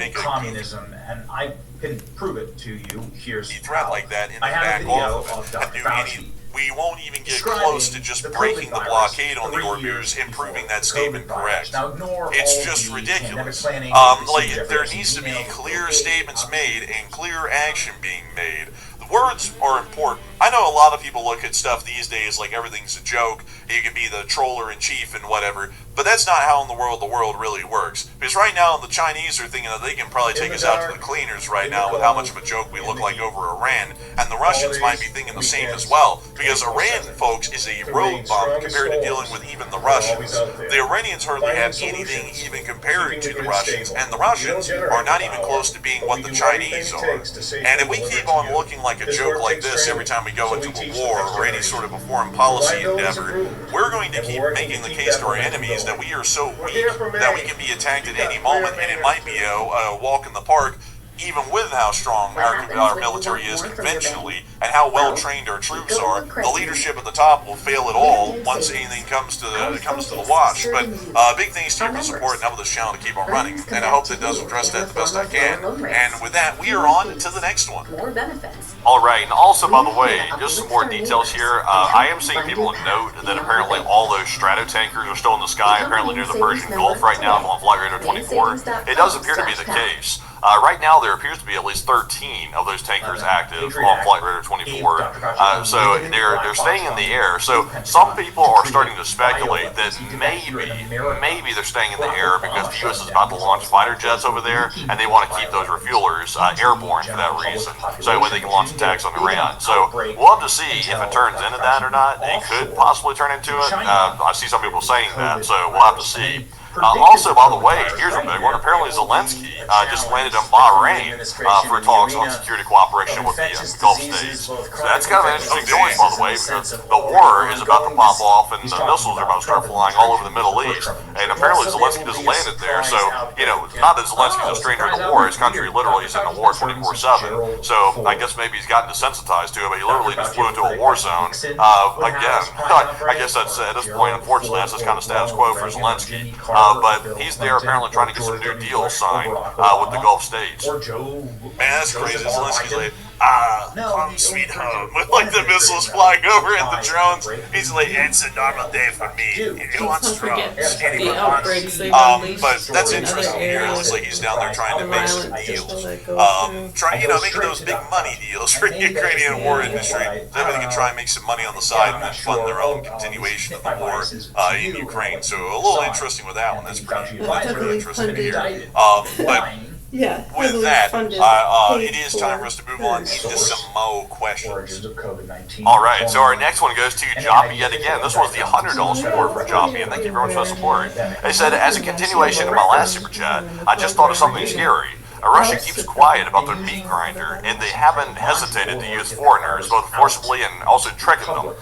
make a communism, and I can prove it to you. Here's threat like that in the I have back a video off of and Dr. do any. Fauci We won't even get describing close to just the breaking the COVID blockade on the 3 org years news and before proving that the statement COVID virus. correct. Now, ignore It's all just the ridiculous. pandemic planning, Like there needs to be clear statements made and clear action being made. The words are important. I know a lot of people look at stuff these days like everything's a joke. You can be the troller in chief and whatever, but that's not how in the world really works. Because right now the Chinese are thinking that they can probably take us out to the cleaners right now with how much of a joke we look like over Iran, and the Russians might be thinking the same as well. Because Iran, folks, is a road bump compared to dealing with even the Russians. The Iranians hardly have anything even compared to the Russians, and the Russians are not even close to being what the Chinese are. And if we keep on looking like a joke like this every time we go into a war or any sort of a foreign policy endeavor, we're going to keep making the case to our enemies that we are so weak that we can be attacked at any moment, and it might be a walk in the park, even with how strong our military is conventionally and how well trained our troops are. The leadership at the top will fail it all once anything comes to the watch. But big thanks to you for the support and helping this channel to keep on running, and I hope that does address that the best I can. And with that, we are on to the next one. More benefits. All right, and also, by the way, just some more details here. I am seeing people note that apparently all those strato tankers are still in the sky, apparently near the Persian Gulf right now on Flight Radar 24. It does appear to be the case. Right now, there appears to be at least 13 of those tankers active on Flight Radar 24. So they're staying in the air. So some people are starting to speculate that maybe they're staying in the air because the U.S. is about to launch fighter jets over there, and they want to keep those refuelers airborne for that reason, so that way they can launch attacks on Iran. So we'll have to see if it turns into that or not. It could possibly turn into it. I see some people saying that, so we'll have to see. Also, by the way, here's a big one. Apparently, Zelensky just landed in Bahrain for talks on security cooperation with the Gulf states. So that's kind of an interesting choice, by the way, because the war is about to pop off and the missiles are about to start flying all over the Middle East. And apparently, Zelensky just landed there. So, not that Zelensky's a stranger to the war. His country literally is in a war 24/7. So I guess maybe he's gotten desensitized to it, but he literally just flew into a war zone. Again, I guess that's at this point, unfortunately, that's just kind of status quo for Zelensky. But he's there apparently trying to get some new deals signed with the Gulf states. Man, that's crazy. Zelensky's like, home sweet home. With like the missiles flying over and the drones. He's like, it's a normal day for me. Who wants drones? Anyone wants? But that's interesting here. It's like he's down there trying to make some deals. Making those big money deals for the Ukrainian war industry. So they can try and make some money on the side and then fund their own continuation of the war in Ukraine. So a little interesting with that one. That's really interesting to hear. But with that, it is time for us to move on into some more questions. All right, so our next one goes to Joppy yet again. This was the $100 support for Joppy, and thank you very much for the support. They said, as a continuation of my last super chat, I just thought of something scary. Russia keeps quiet about their meat grinder, and they haven't hesitated to use foreigners, both forcibly and also tricking them.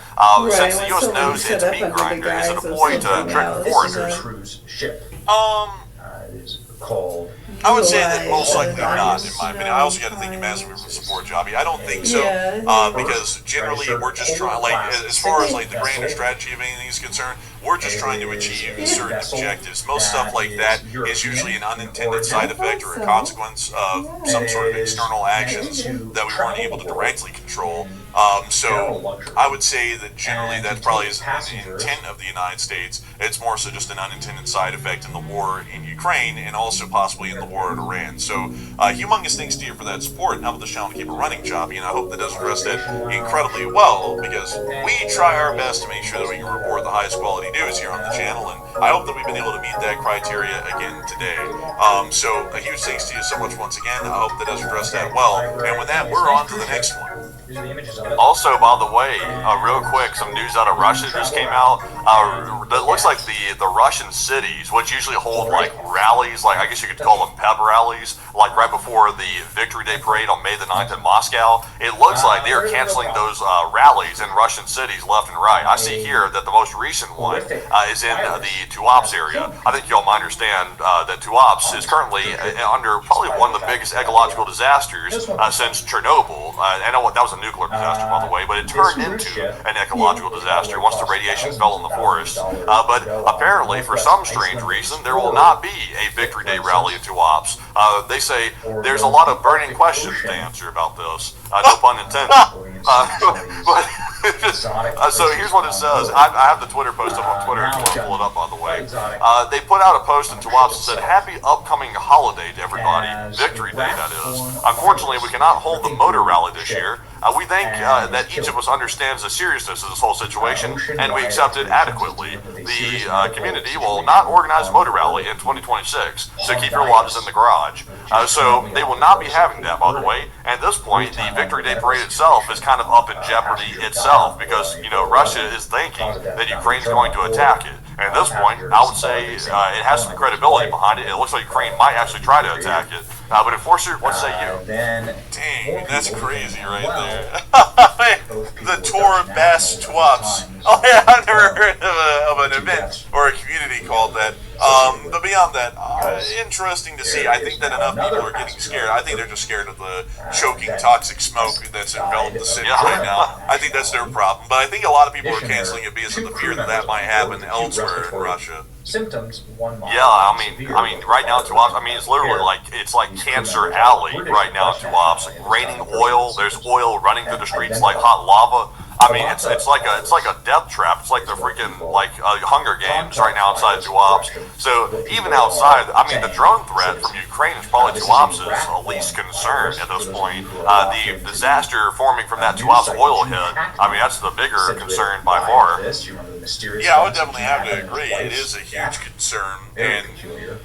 Since the U.S. knows its meat grinder is a ploy to trick foreigners. I would say that most likely not, in my opinion. I also got to think you massively support Joppy. I don't think so, because generally we're just trying, as far as the grander strategy of anything is concerned, we're just trying to achieve certain objectives. Most stuff like that is usually an unintended side effect or a consequence of some sort of external actions that we weren't able to directly control. So I would say that generally that probably isn't the intent of the United States. It's more so just an unintended side effect in the war in Ukraine and also possibly in the war in Iran. So humongous thanks to you for that support and help the channel to keep it running, Joppy, and I hope that does address that incredibly well, because we try our best to make sure that we can report the highest quality news here on the channel, and I hope that we've been able to meet that criteria again today. So a huge thanks to you so much once again. I hope that does address that well, and with that, we're on to the next one. Also, by the way, real quick, some news out of Russia just came out. It looks like the Russian cities, which usually hold rallies, I guess you could call them pep rallies, right before the Victory Day parade on May the 9th in Moscow. It looks like they are canceling those rallies in Russian cities left and right. I see here that the most recent one is in the Tuapse area. I think you all might understand that Tuapse is currently under probably one of the biggest ecological disasters since Chernobyl. I know that was a nuclear disaster, by the way, but it turned into an ecological disaster once the radiation fell in the forest. But apparently, for some strange reason, there will not be a Victory Day rally in Tuaps. They say there's a lot of burning questions to answer about this. No pun intended. So here's what it says. I have the Twitter post up on Twitter if you want to pull it up, by the way. They put out a post in Tuaps that said, "Happy upcoming holiday to everybody. Victory Day, that is. Unfortunately, we cannot hold the motor rally this year. We think that each of us understands the seriousness of this whole situation, and we accept it adequately. The community will not organize a motor rally in 2026, so keep your watches in the garage." So they will not be having that, by the way. And at this point, the Victory Day parade itself is kind of up in jeopardy itself because, you know, Russia is thinking that Ukraine is going to attack it. And at this point, I would say it has some credibility behind it. It looks like Ukraine might actually try to attack it. But Enforcer, what say you? Dang, that's crazy right there. The Tour Bass Twaps. Oh yeah, I've never heard of an event or a community called that. But beyond that, interesting to see. I think that enough people are getting scared. I think they're just scared of the choking toxic smoke that's enveloped the city right now. I think that's their problem. But I think a lot of people are canceling it because of the fear that that might happen elsewhere in Russia. Symptoms 1 month. Yeah, I mean, right now in Tuaps, it's literally like Cancer Alley right now in Tuaps. Raining oil. There's oil running through the streets like hot lava. I mean, it's like a death trap. It's like the freaking Hunger Games right now inside Tuaps. So even outside, I mean, the drone threat from Ukraine is probably Tuaps' least concern at this point. The disaster forming from that Tuaps oil hit, I mean, that's the bigger concern by far. Yeah, I would definitely have to agree. It is a huge concern, and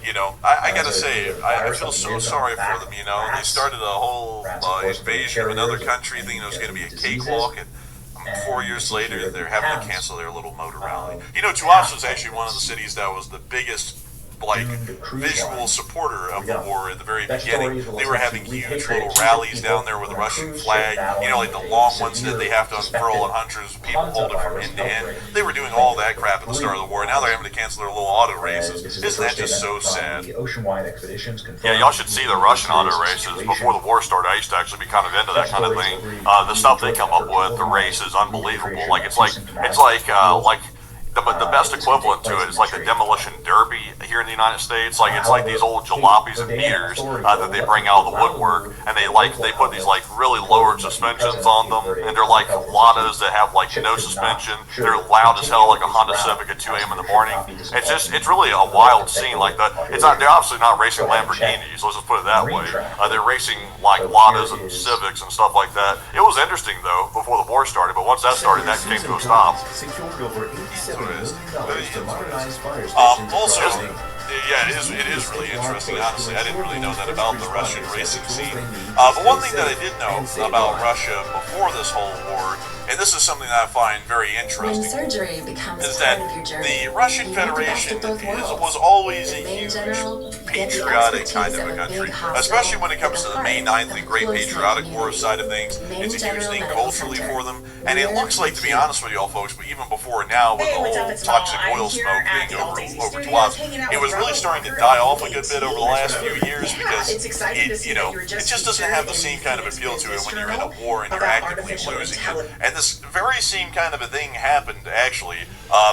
you know, I gotta say, I feel so sorry for them. You know, they started a whole invasion of another country, thinking it was going to be a cakewalk, and 4 years later, they're having to cancel their little motor rally. You know, Tuaps was actually one of the cities that was the biggest, visual supporter of the war at the very beginning. They were having huge little rallies down there with the Russian flag, you know, like the long ones that they have to unfurl and hundreds of people hold it from end to end. They were doing all that crap at the start of the war, and now they're having to cancel their little auto races. Isn't that just so sad? Yeah, y'all should see the Russian auto races. Before the war started, I used to actually be kind of into that kind of thing. The stuff they come up with, the race is unbelievable. The best equivalent to it is like the demolition derby here in the United States. It's like these old jalopies and beaters that they bring out of the woodwork, and they put these really lowered suspensions on them, and they're like Ladas that have no suspension. They're loud as hell, like a Honda Civic at 2 a.m. in the morning. It's really a wild scene like that. They're obviously not racing Lamborghinis. Let's just put it that way. They're racing like Ladas and Civics and stuff like that. It was interesting though before the war started, but once that started, that came to a stop. Also, yeah, it is really interesting, honestly. I didn't really know that about the Russian racing scene. But one thing that I did know about Russia before this whole war, and this is something that I find very interesting, is that the Russian Federation was always a huge patriotic kind of a country, especially when it comes to the May 9th and Great Patriotic War side of things. It's a huge thing culturally for them, and it looks like, to be honest with y'all folks, but even before now, with the whole toxic oil smoke being over Tuaps, it was really starting to die off a good bit over the last few years because it just doesn't have the same kind of appeal to it when you're in a war and you're actively losing it. And this very same kind of a thing happened actually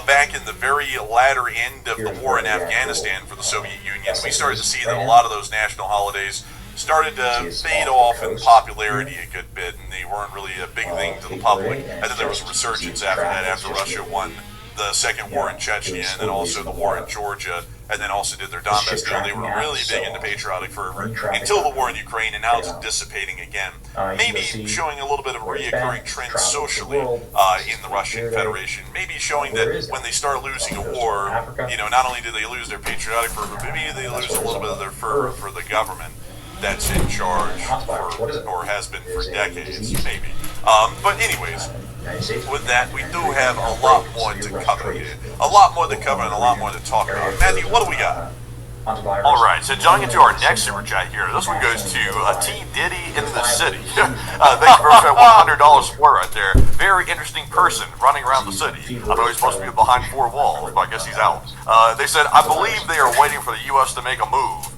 back in the very latter end of the war in Afghanistan for the Soviet Union. We started to see that a lot of those national holidays started to fade off in popularity a good bit, and they weren't really a big thing to the public. And then there was a resurgence after that, after Russia won the second war in Chechnya, and then also the war in Georgia, and then also did their Donbass deal. They were really big into patriotic fervor until the war in Ukraine, and now it's dissipating again. Maybe showing a little bit of a reoccurring trend socially in the Russian Federation. Maybe showing that when they start losing a war, not only do they lose their patriotic fervor, but maybe they lose a little bit of their fervor for the government that's in charge, or has been for decades, maybe. But anyways, with that, we do have a lot more to cover here. A lot more to cover and a lot more to talk about. Matthew, what do we got? Alright, so jumping into our next super chat here. This one goes to T. Diddy in the city. Thank you very much for that $100 support right there. Very interesting person running around the city. I know he's supposed to be behind 4 walls, but I guess he's out. They said, I believe they are waiting for the U.S. to make a move.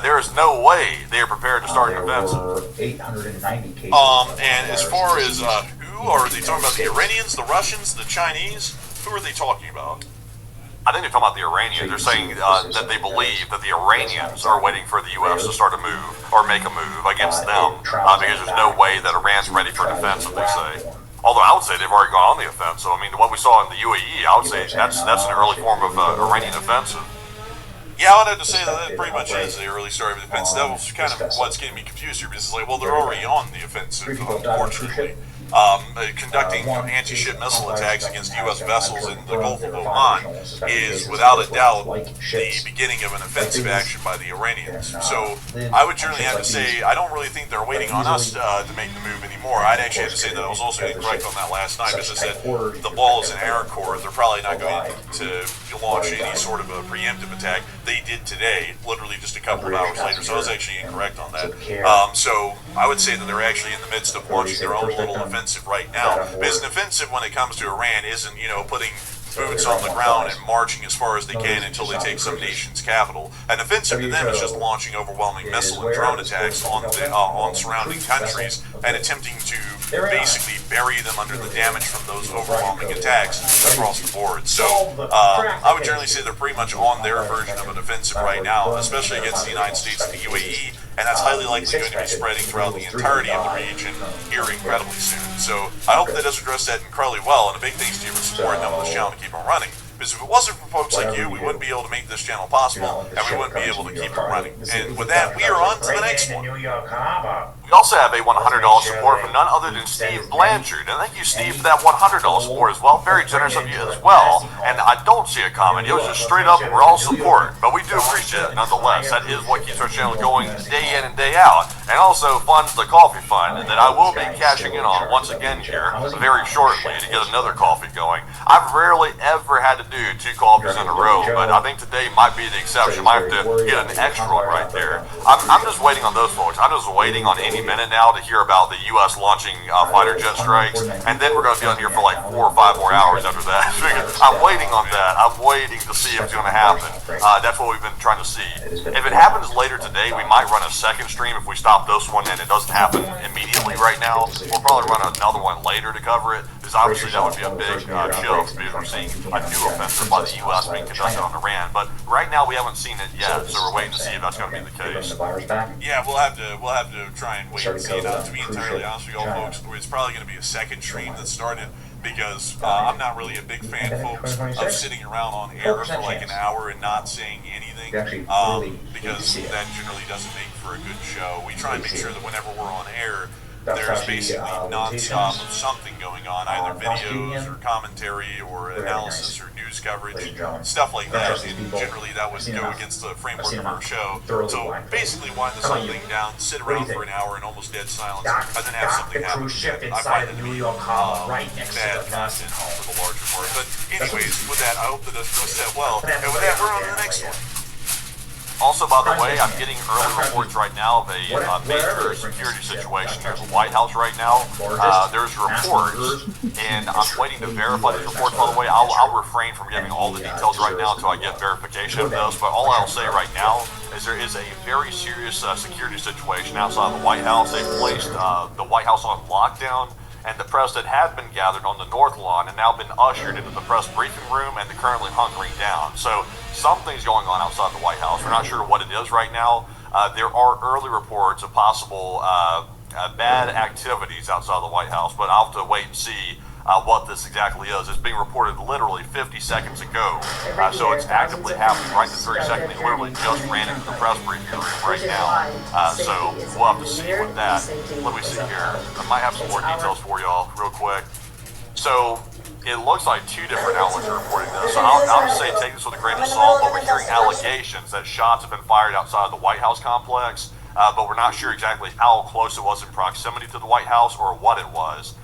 there is no way they are prepared to start an offensive. 890 cases. And as far as who are they talking about? The Iranians, the Russians, the Chinese? Who are they talking about? I think they're talking about the Iranians. They're saying that they believe that the Iranians are waiting for the U.S. to start a move or make a move against them because there's no way that Iran's ready for an offensive, they say. Although I would say they've already gone on the offensive. I mean, what we saw in the UAE, I would say that's an early form of Iranian offensive. Yeah, I would have to say that pretty much is the early start of the offensive. That was kind of what's getting me confused here, because it's like, well, they're already on the offensive, unfortunately. Conducting anti-ship missile attacks against U.S. vessels in the Gulf of Oman is, without a doubt, the beginning of an offensive action by the Iranians. So I would generally have to say I don't really think they're waiting on us to make the move anymore. I'd actually have to say that I was also incorrect on that last night, because I said the ball is in our court. They're probably not going to launch any sort of a preemptive attack. They did today, literally just a couple of hours later, so I was actually incorrect on that. So I would say that they're actually in the midst of launching their own little offensive right now. Because an offensive, when it comes to Iran, isn't, putting boots on the ground and marching as far as they can until they take some nation's capital. An offensive to them is just launching overwhelming missile and drone attacks on surrounding countries and attempting to basically bury them under the damage from those overwhelming attacks across the board. So I would generally say they're pretty much on their version of an offensive right now, especially against the United States and the UAE, and that's highly likely going to be spreading throughout the entirety of the region here incredibly soon. So I hope that does address that incredibly well, and a big thanks to you for supporting them on this channel to keep them running. Because if it wasn't for folks like you, we wouldn't be able to make this channel possible, and we wouldn't be able to keep it running. And with that, we are on to the next one. We also have a $100 support from none other than Steve Blanchard. And thank you, Steve, for that $100 support as well. Very generous of you as well. And I don't see a comment. It was just straight up raw support. But we do appreciate it nonetheless. That is what keeps our channel going day in and day out. And also funds the coffee fund that I will be cashing in on once again here very shortly to get another coffee going. I've rarely ever had to do 2 coffees in a row, but I think today might be the exception. Might have to get an extra one right there. I'm just waiting on those folks. I'm just waiting on any minute now to hear about the U.S. launching fighter jet strikes, and then we're going to be on here for like 4 or 5 more hours after that. I'm waiting on that. I'm waiting to see if it's going to happen. That's what we've been trying to see. If it happens later today, we might run a second stream if we stop this one and it doesn't happen immediately right now. We'll probably run another one later to cover it, because obviously that would be a big shift, because we're seeing a new offensive by the U.S. being conducted on Iran. But right now we haven't seen it yet, so we're waiting to see if that's going to be the case. Yeah, we'll have to try and wait and see. Now, to be entirely honest with y'all folks, it's probably going to be a second stream that started, because I'm not really a big fan, folks, of sitting around on air for like an hour and not saying anything, because that generally doesn't make for a good show. We try and make sure that whenever we're on air, there's basically non-stop of something going on, either videos or commentary or analysis or news coverage, stuff like that. And generally that would go against the framework of our show. So basically wind this whole thing down, sit around for an hour in almost dead silence, and then have something happen. I find it to be bad content for the larger part. But anyways, with that, I hope that does address that well. And with that, we're on to the next one. Also, by the way, I'm getting early reports right now of a major security situation near the White House right now. There's reports, and I'm waiting to verify these reports, by the way. I'll refrain from giving all the details right now until I get verification of those, but all I'll say right now is there is a very serious security situation outside the White House. They've placed the White House on lockdown, and the press that had been gathered on the North Lawn and now been ushered into the press briefing room, and they're currently hunkering down. So something's going on outside the White House. We're not sure what it is right now. There are early reports of possible bad activities outside the White House, but I'll have to wait and see what this exactly is. It's being reported literally 50 seconds ago, so it's actively happening right this very second. They literally just ran into the press briefing room right now, so we'll have to see what that. What do we see here? I might have some more details for y'all real quick. So it looks like 2 different outlets are reporting this, so I'll just say take this with a grain of salt, but we're hearing allegations that shots have been fired outside the White House complex, but we're not sure exactly how close it was in proximity to the White House or what it was.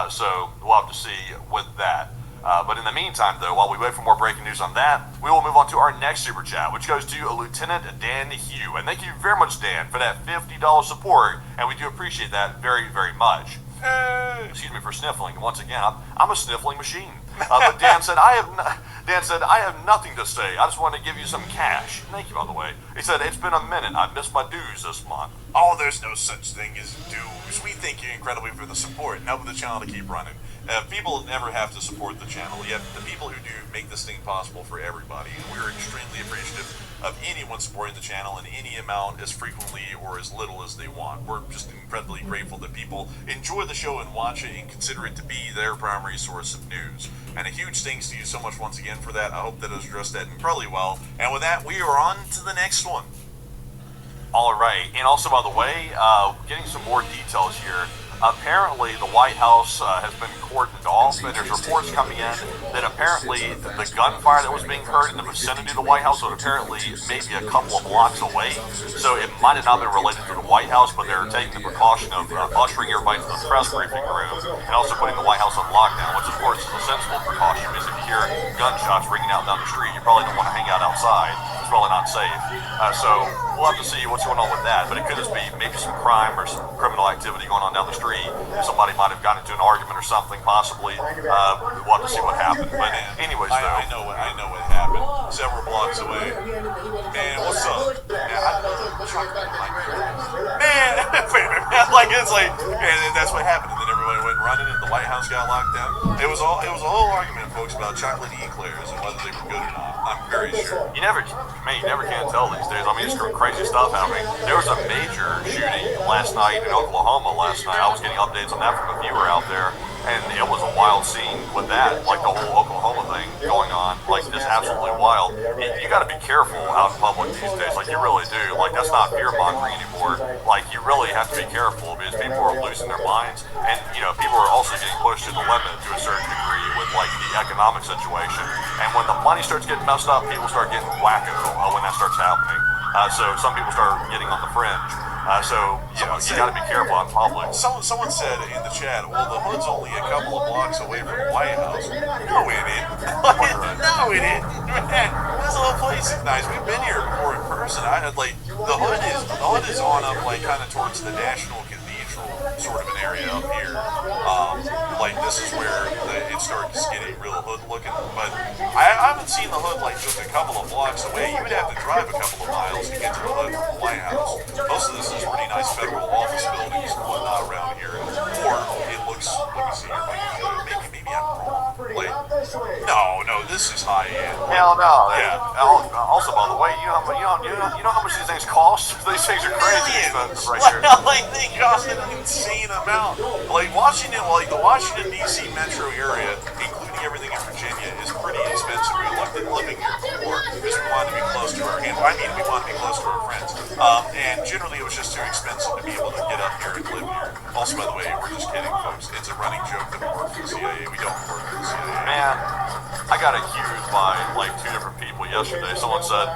So we'll have to see with that. But in the meantime, though, while we wait for more breaking news on that, we will move on to our next super chat, which goes to Lieutenant Dan Hugh. And thank you very much, Dan, for that $50 support, and we do appreciate that very, very much. Excuse me for sniffling. Once again, I'm a sniffling machine. But Dan said, I have nothing to say. I just want to give you some cash. Thank you, by the way. He said, it's been a minute. I missed my dues this month. Oh, there's no such thing as dues. We thank you incredibly for the support and helping the channel to keep running. People never have to support the channel, yet the people who do make this thing possible for everybody. And we're extremely appreciative of anyone supporting the channel in any amount, as frequently or as little as they want. We're just incredibly grateful that people enjoy the show and watch it and consider it to be their primary source of news. And a huge thanks to you so much once again for that. I hope that has addressed that incredibly well. And with that, we are on to the next one. All right, and also, by the way, getting some more details here. Apparently, the White House has been cordoned off, and there's reports coming in that apparently the gunfire that was being heard in the vicinity of the White House was apparently maybe a couple of blocks away. So it might have not been related to the White House, but they're taking the precaution of ushering everybody to the press briefing room and also putting the White House on lockdown, which of course is a sensible precaution because if you hear gunshots ringing out down the street, you probably don't want to hang out outside. It's probably not safe. So we'll have to see what's going on with that, but it could just be maybe some crime or some criminal activity going on down the street. Somebody might have gotten into an argument or something, possibly. We'll have to see what happened. But anyways, I know what happened. Several blocks away. Man, what's up? Man, wait a minute. Like it's like, and that's what happened. And then everybody went running, and the White House got locked down. It was a whole argument, folks, about chocolate eclairs and whether they were good or not. I'm very sure. You never can tell these days. I mean, it's crazy stuff happening. There was a major shooting last night in Oklahoma last night. I was getting updates on that from a viewer out there, and it was a wild scene with that, like the whole Oklahoma thing going on, like just absolutely wild. You got to be careful out in public these days, like you really do. Like that's not fear-mongering anymore. Like you really have to be careful because people are losing their minds, and people are also getting pushed to the limit to a certain degree with like the economic situation. And when the money starts getting messed up, people start getting wacko when that starts happening. So some people start getting on the fringe. So you got to be careful in public. Someone said in the chat, well, the hood's only a couple of blocks away from the White House. No, it isn't. No, it isn't. Man, this little place is nice. We've been here before in person. The hood is on up like kind of towards the National Cathedral sort of an area up here. Like this is where it starts getting real hood looking. But I haven't seen the hood like just a couple of blocks away. You would have to drive a couple of miles to get to the hood from the White House. Most of this is pretty nice federal office buildings and whatnot around here. Or it looks, let me see here, maybe I'm wrong. Like, no, this is high end. Hell no. Yeah. Also, by the way, you know how much these things cost? These things are crazy expensive right here. Like they cost an insane amount. Like the Washington D.C. metro area, including everything in Virginia, is pretty expensive. We looked at living here before because we wanted to be close to we wanted to be close to our friends. And generally it was just too expensive to be able to get up here and live here. Also, by the way, we're just kidding, folks. It's a running joke that we work for the CIA. We don't work for the CIA. Man, I got accused by like 2 different people yesterday. Someone said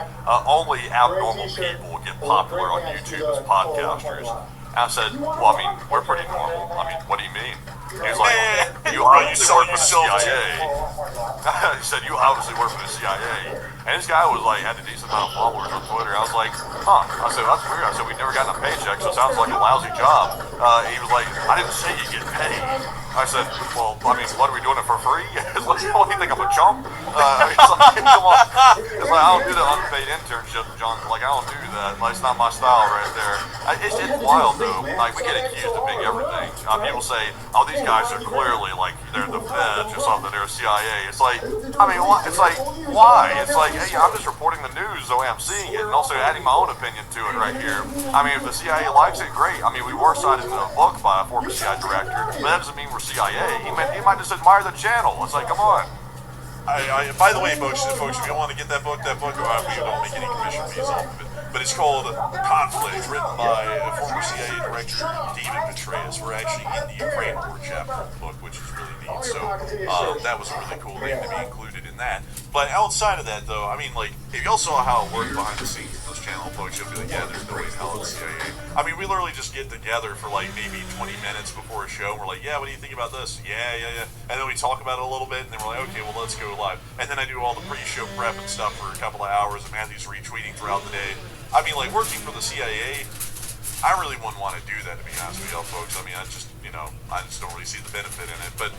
only abnormal people get popular on YouTube as podcasters. And I said, well, I mean, we're pretty normal. I mean, what do you mean? He was like, you obviously work for the CIA. He said, you obviously work for the CIA. And this guy was like, had a decent amount of followers on Twitter. I was like, huh. I said, that's weird. I said, we've never gotten a paycheck, so it sounds like a lousy job. He was like, I didn't say you get paid. I said, well, I mean, what, are we doing it for free? What do you think, I'm a chump? It's like, come on. It's like, I don't do the unpaid internship, John. Like, I don't do that. Like, it's not my style right there. It's wild, though. Like, we get accused of being everything. People say, oh, these guys are clearly, like, they're the feds or something. They're CIA. It's like, I mean, it's like, why? It's like, hey, I'm just reporting the news the way I'm seeing it and also adding my own opinion to it right here. I mean, if the CIA likes it, great. I mean, we were cited in a book by a former CIA director, but that doesn't mean we're CIA. He might just admire the channel. It's like, come on. By the way, folks, if you want to get that book, we don't make any commission fees off of it. But it's called Conflict, written by former CIA director David Petraeus. We're actually in the Ukraine War chapter of the book, which is really neat. So that was a really cool thing to be included in that. But outside of that, though, I mean, like, if y'all saw how it worked behind the scenes of this channel, folks, you'll be like, yeah, there's no way in hell it's CIA. I mean, we literally just get together for like maybe 20 minutes before a show, and we're like, yeah, what do you think about this? Yeah. And then we talk about it a little bit, and then we're like, okay, well, let's go live. And then I do all the pre-show prep and stuff for a couple of hours, and Matthew's retweeting throughout the day. I mean, like, working for the CIA, I really wouldn't want to do that, to be honest with y'all folks. I mean, I just don't really see the benefit in it. But,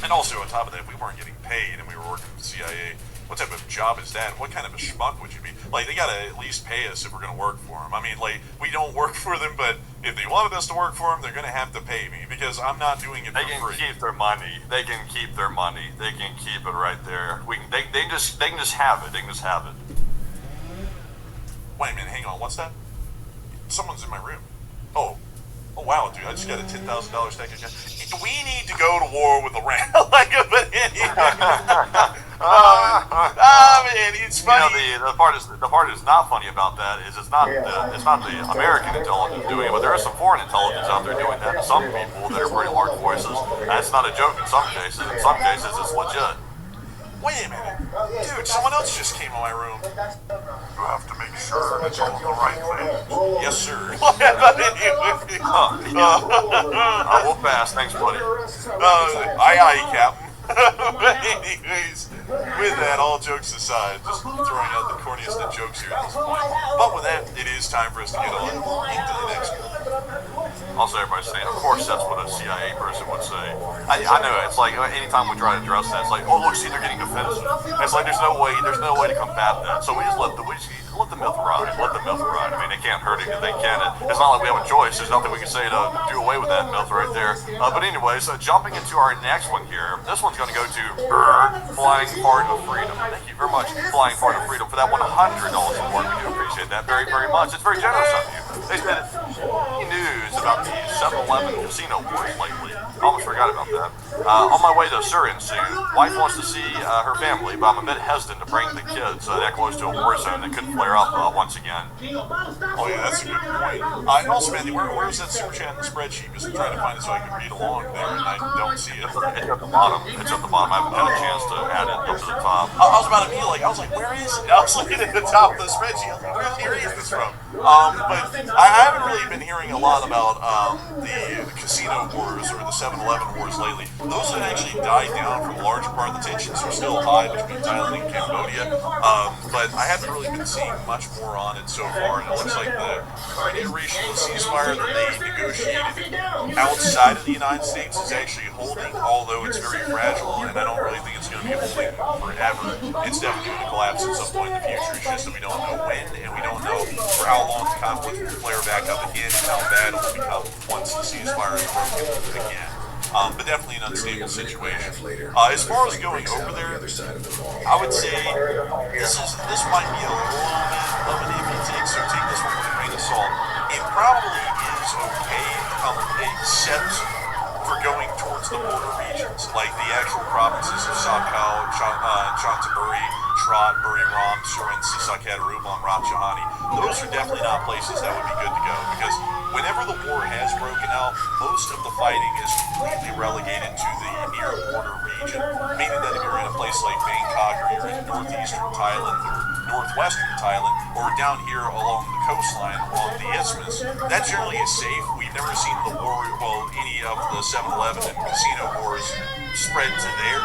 and also on top of that, if we weren't getting paid and we were working for the CIA, what type of job is that? What kind of a schmuck would you be? Like, they gotta at least pay us if we're gonna work for them. I mean, like, we don't work for them, but if they wanted us to work for them, they're gonna have to pay me because I'm not doing it for free. They can keep their money. They can keep their money. They can keep it right there. They can just have it. They can just have it. Wait a minute, hang on. What's that? Someone's in my room. Oh wow, dude! I just got a $10,000 stack of cash. We need to go to war with Iran. Like a banana. Man, it's funny. You know, the part is not funny about that is it's not the American intelligence doing it, but there is some foreign intelligence out there doing that. Some people that are pretty large voices. That's not a joke in some cases. In some cases, it's legit. Wait a minute, dude! Someone else just came in my room. You have to make sure it's all the right place. Yes, sir. We'll pass. Thanks, buddy. Aye, Captain. But anyways, with that, all jokes aside, just throwing out the corniest of jokes here at this point. But with that, it is time for us to get on into the next one. Also, everybody's saying, of course, that's what a CIA person would say. I know, it's like, anytime we try to address that, it's like, oh, look, see, they're getting defensive. It's like, there's no way to combat that. So we just let the myth ride. Let the myth ride. I mean, they can't hurt it if they can. It's not like we have a choice. There's nothing we can say to do away with that myth right there. But anyways, jumping into our next one here, this one's going to go to Flying Fart of Freedom. Thank you very much, Flying Fart of Freedom, for that $100 support. We do appreciate that very, very much. It's very generous of you. They said news about the 7-Eleven casino wars lately. I almost forgot about that. On my way to Surin soon. Wife wants to see her family, but I'm a bit hesitant to bring the kids that close to a war zone that could flare up once again. Oh yeah, that's a good point. And also, Mandy, where's that super chat in the spreadsheet? Because I'm trying to find it so I can read along there, and I don't see it. It's at the bottom. It's at the bottom. I haven't had a chance to add it up to the top. I was about to be like, I was like, where is it? I was looking at the top of the spreadsheet. I was like, where is this from? But I haven't really been hearing a lot about the casino wars or the 7-Eleven wars lately. Those have actually died down for the larger part. The tensions are still high between Thailand and Cambodia, but I haven't really been seeing much more on it so far. And it looks like the iteration of the ceasefire that they negotiated outside of the United States is actually holding, although it's very fragile, and I don't really think it's going to be holding forever. It's definitely going to collapse at some point in the future. It's just that we don't know when, and we don't know for how long the conflict will flare back up again and how bad it will become once the ceasefire is broken again. But definitely an unstable situation. As far as going over there, I would say this might be a little bit of an iffy take, so take this one with a grain of salt. It probably is okay, except for going towards the border regions, like the actual provinces of Sakau, Chanthaburi, Shrat, Buriram, Surin, Sisaket, Arubon, Ratchahani. Those are definitely not places that would be good to go, because whenever the war has broken out, most of the fighting is completely relegated to the near border region, meaning that if you're in a place like Bangkok, or you're in northeastern Thailand, or northwestern Thailand, or down here along the coastline, along the isthmus, that generally is safe. We've never seen the war, any of the 7-Eleven and casino wars spread to there,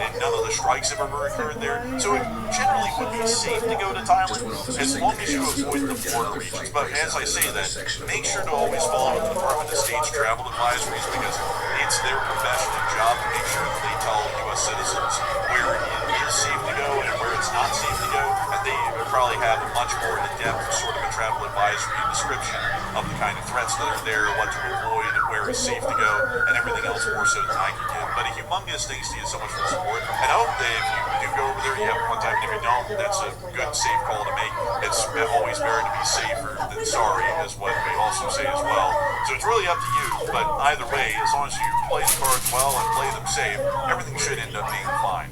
and none of the strikes have ever occurred there. So it generally would be safe to go to Thailand as long as you avoid the border regions. But as I say that, make sure to always follow the Department of State's travel advisories, because it's their professional job to make sure that they tell U.S. citizens where it is safe to go and where it's not safe to go, and they probably have a much more in-depth sort of a travel advisory description of the kind of threats that are there, what to avoid, where it's safe to go, and everything else more so than I can give. But a humongous thanks to you so much for the support, and I hope that if you do go over there, you have one time, and if you don't, that's a good, safe call to make. It's always better to be safer than sorry, is what we also say as well. So it's really up to you, but either way, as long as you play the cards well and play them safe, everything should end up being fine.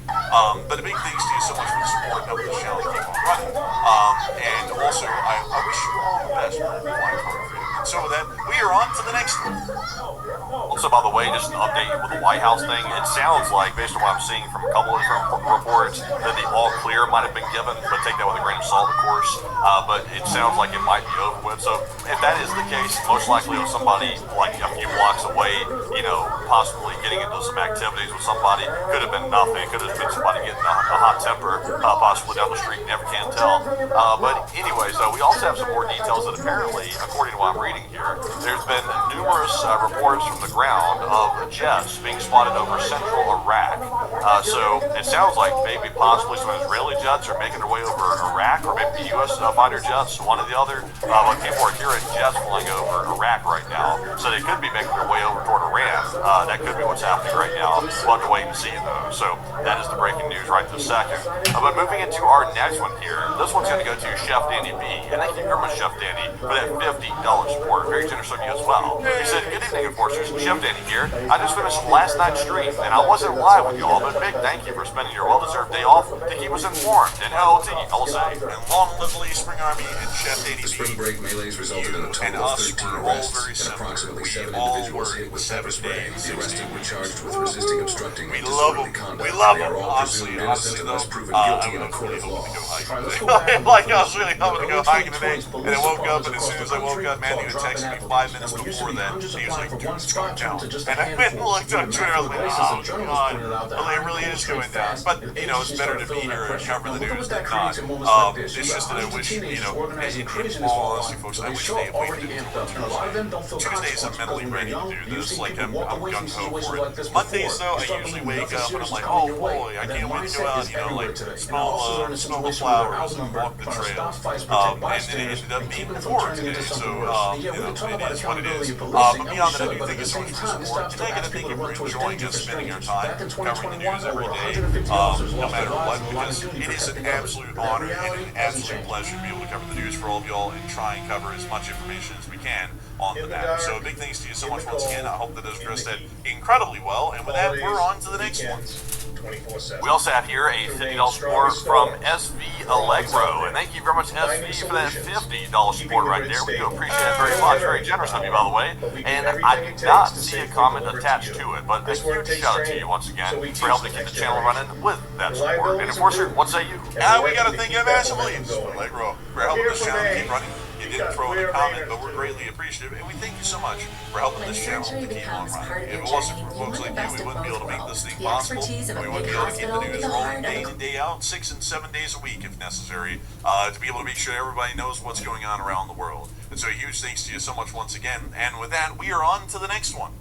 But a big thanks to you so much for the support and helping this channel keep on running. And also, I wish you all the best for Flying Card Freedom. And so with that, we are on to the next one. Also, by the way, just an update with the White House thing. It sounds like, based on what I'm seeing from a couple of different reports, that the all clear might have been given, but take that with a grain of salt, of course. But it sounds like it might be over with. So if that is the case, most likely with somebody like a few blocks away, possibly getting into some activities with somebody, could have been nothing. It could have been somebody getting a hot temper, possibly down the street. Never can tell. But anyways, we also have some more details that apparently, according to what I'm reading, reading here, there's been numerous reports from the ground of jets being spotted over central Iraq. So it sounds like maybe possibly some Israeli jets are making their way over Iraq, or maybe U.S. Fighter jets, one or the other. But people are hearing jets flying over Iraq right now, so they could be making their way over toward Iran. That could be what's happening right now. We'll have to wait and see, though. So that is the breaking news right this second. But moving into our next one here, this one's going to go to Chef Danny B. And thank you very much, Chef Danny, for that $50 support. Very generous of you as well. He said, "Good evening, enforcers. Chef Danny here. I just finished last night's stream, and I wasn't live with y'all, but big thank you for spending your well-deserved day off to keep us informed. And LT, I'll say." And long live the Spring Army and Chef Danny The spring B. break melees resulted in a And total of us 13 were all arrests, very and similar. approximately We 7 all individuals were hit with pepper 7 spray. days, The arrested 16 were charged with weeks. resisting, obstructing, We and love disorderly them. conduct. We love They are them. all Honestly, presumed innocent though, unless proven guilty in a I'm court really of law. hoping to go hiking All right, let's today. go back Like, and I was really hoping to go hiking today, and I woke up, and as soon as I woke up, Matthew had texted me 5 minutes before that. He was like, "Dude, it's going down." And I went and looked on Twitter, I was like, "Oh, God, well, it really is going down." But, you know, it's better to be here and cover the news than not. It's just that I wish, you know, in all honesty, folks, I wish they had waited until Tuesdays. I'm mentally ready to do this. Like, I'm gung-ho for it. Mondays, though, I usually wake up and I'm like, "Oh, boy, I can't wait to go out, you know, like, smell the flowers and walk the trail." And then it ended up being 4 today, so, you know, it is what it is. But beyond that, I do thank you so much for support. Today, I gotta thank you for enjoying us spending our time covering the news every day, no matter what, because it is an absolute honor and an absolute pleasure to be able to cover the news for all of y'all and try and cover as much information as we can on the matter. So big thanks to you so much once again. I hope that has addressed that incredibly well. And with that, we're on to the next one. We also have here a $50 support from SV Allegro, and thank you very much, SV, for that $50 support right there. We do appreciate it very much. Very generous of you, by the way. And I did not see a comment attached to it, but a huge shout out to you once again for helping keep the channel running with that support. And Enforcer, what say you? We gotta thank you massively, Allegro, for helping this channel keep running. You didn't throw in a comment, but we're greatly appreciative, and we thank you so much for helping this channel to keep on running. If it wasn't for folks like you, we wouldn't be able to make this thing possible. We wouldn't be able to keep the news rolling day in, day out, 6 and 7 days a week if necessary, to be able to make sure everybody knows what's going on around the world. And so a huge thanks to you so much once again. And with that, we are on to the next one.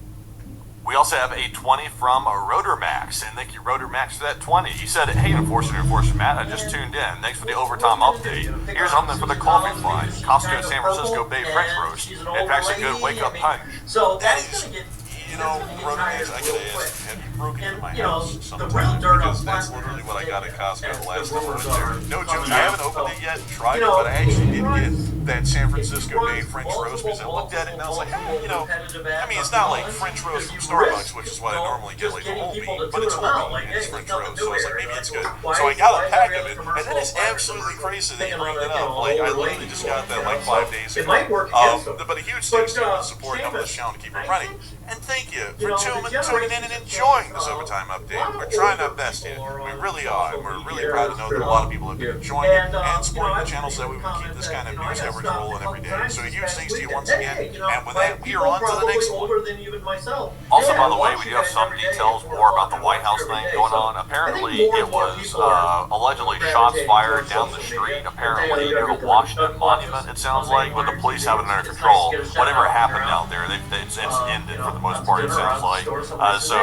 We also have a 20 from Rotor Max, and thank you, Rotor Max, for that 20. He said, "Hey, Enforcer Matt, I just tuned in. Thanks for the overtime update. Here's something for the coffee fly. Costco San Francisco Bay French roast. It packs a good wake-up punch." So That that's is, gonna get you know, Rotor Max, I gotta ask, have you broken into my you know, house the sometime? real dirt Because on that's Flat literally what I got at Costco the last the time I was rules there. are No joke, coming I haven't out, opened so, it yet and tried you it, know, but I actually did runs- get that San Francisco runs Bay French roast because I looked at it and I was like, hey, you know, competitive I mean, it's ads not on like Mullins, French roast from you Starbucks, risk, which is what I you know, normally get, just like the getting whole people bean, to but it's tune whole them out, bean like, and it's hey, French there's roast, nothing so I was new like, maybe here, it's right? good. Why- So I got a why pack do of we it, have and then it's commercial absolutely crazy that you thinking bring about that it, up. you know, Like, I older literally just got that like 5 days It ago. might work against them. But a huge thanks to you for But, the support of this channel to keep it I running. think, And thank you you for know, tuning the in and enjoying this overtime update. We're trying our best here. We really are. And we're really proud to know that a lot of people have been enjoying it and supporting the channel so that we can keep this kind of news coverage rolling every day. So a huge thanks to you once again. And with that, we are on to the next one. Older than even myself. Also, Yeah, by the way, watch we you do have guys some every day details before more about the watching White House every thing day, going so on. I Apparently, think more it and more was people are allegedly shots gravitating fired towards down the social media. street, apparently Okay, near the they're Washington gonna Monument, it sounds like, but the police have it under control. Whatever happened out there, it's ended for the most part, it sounds like. So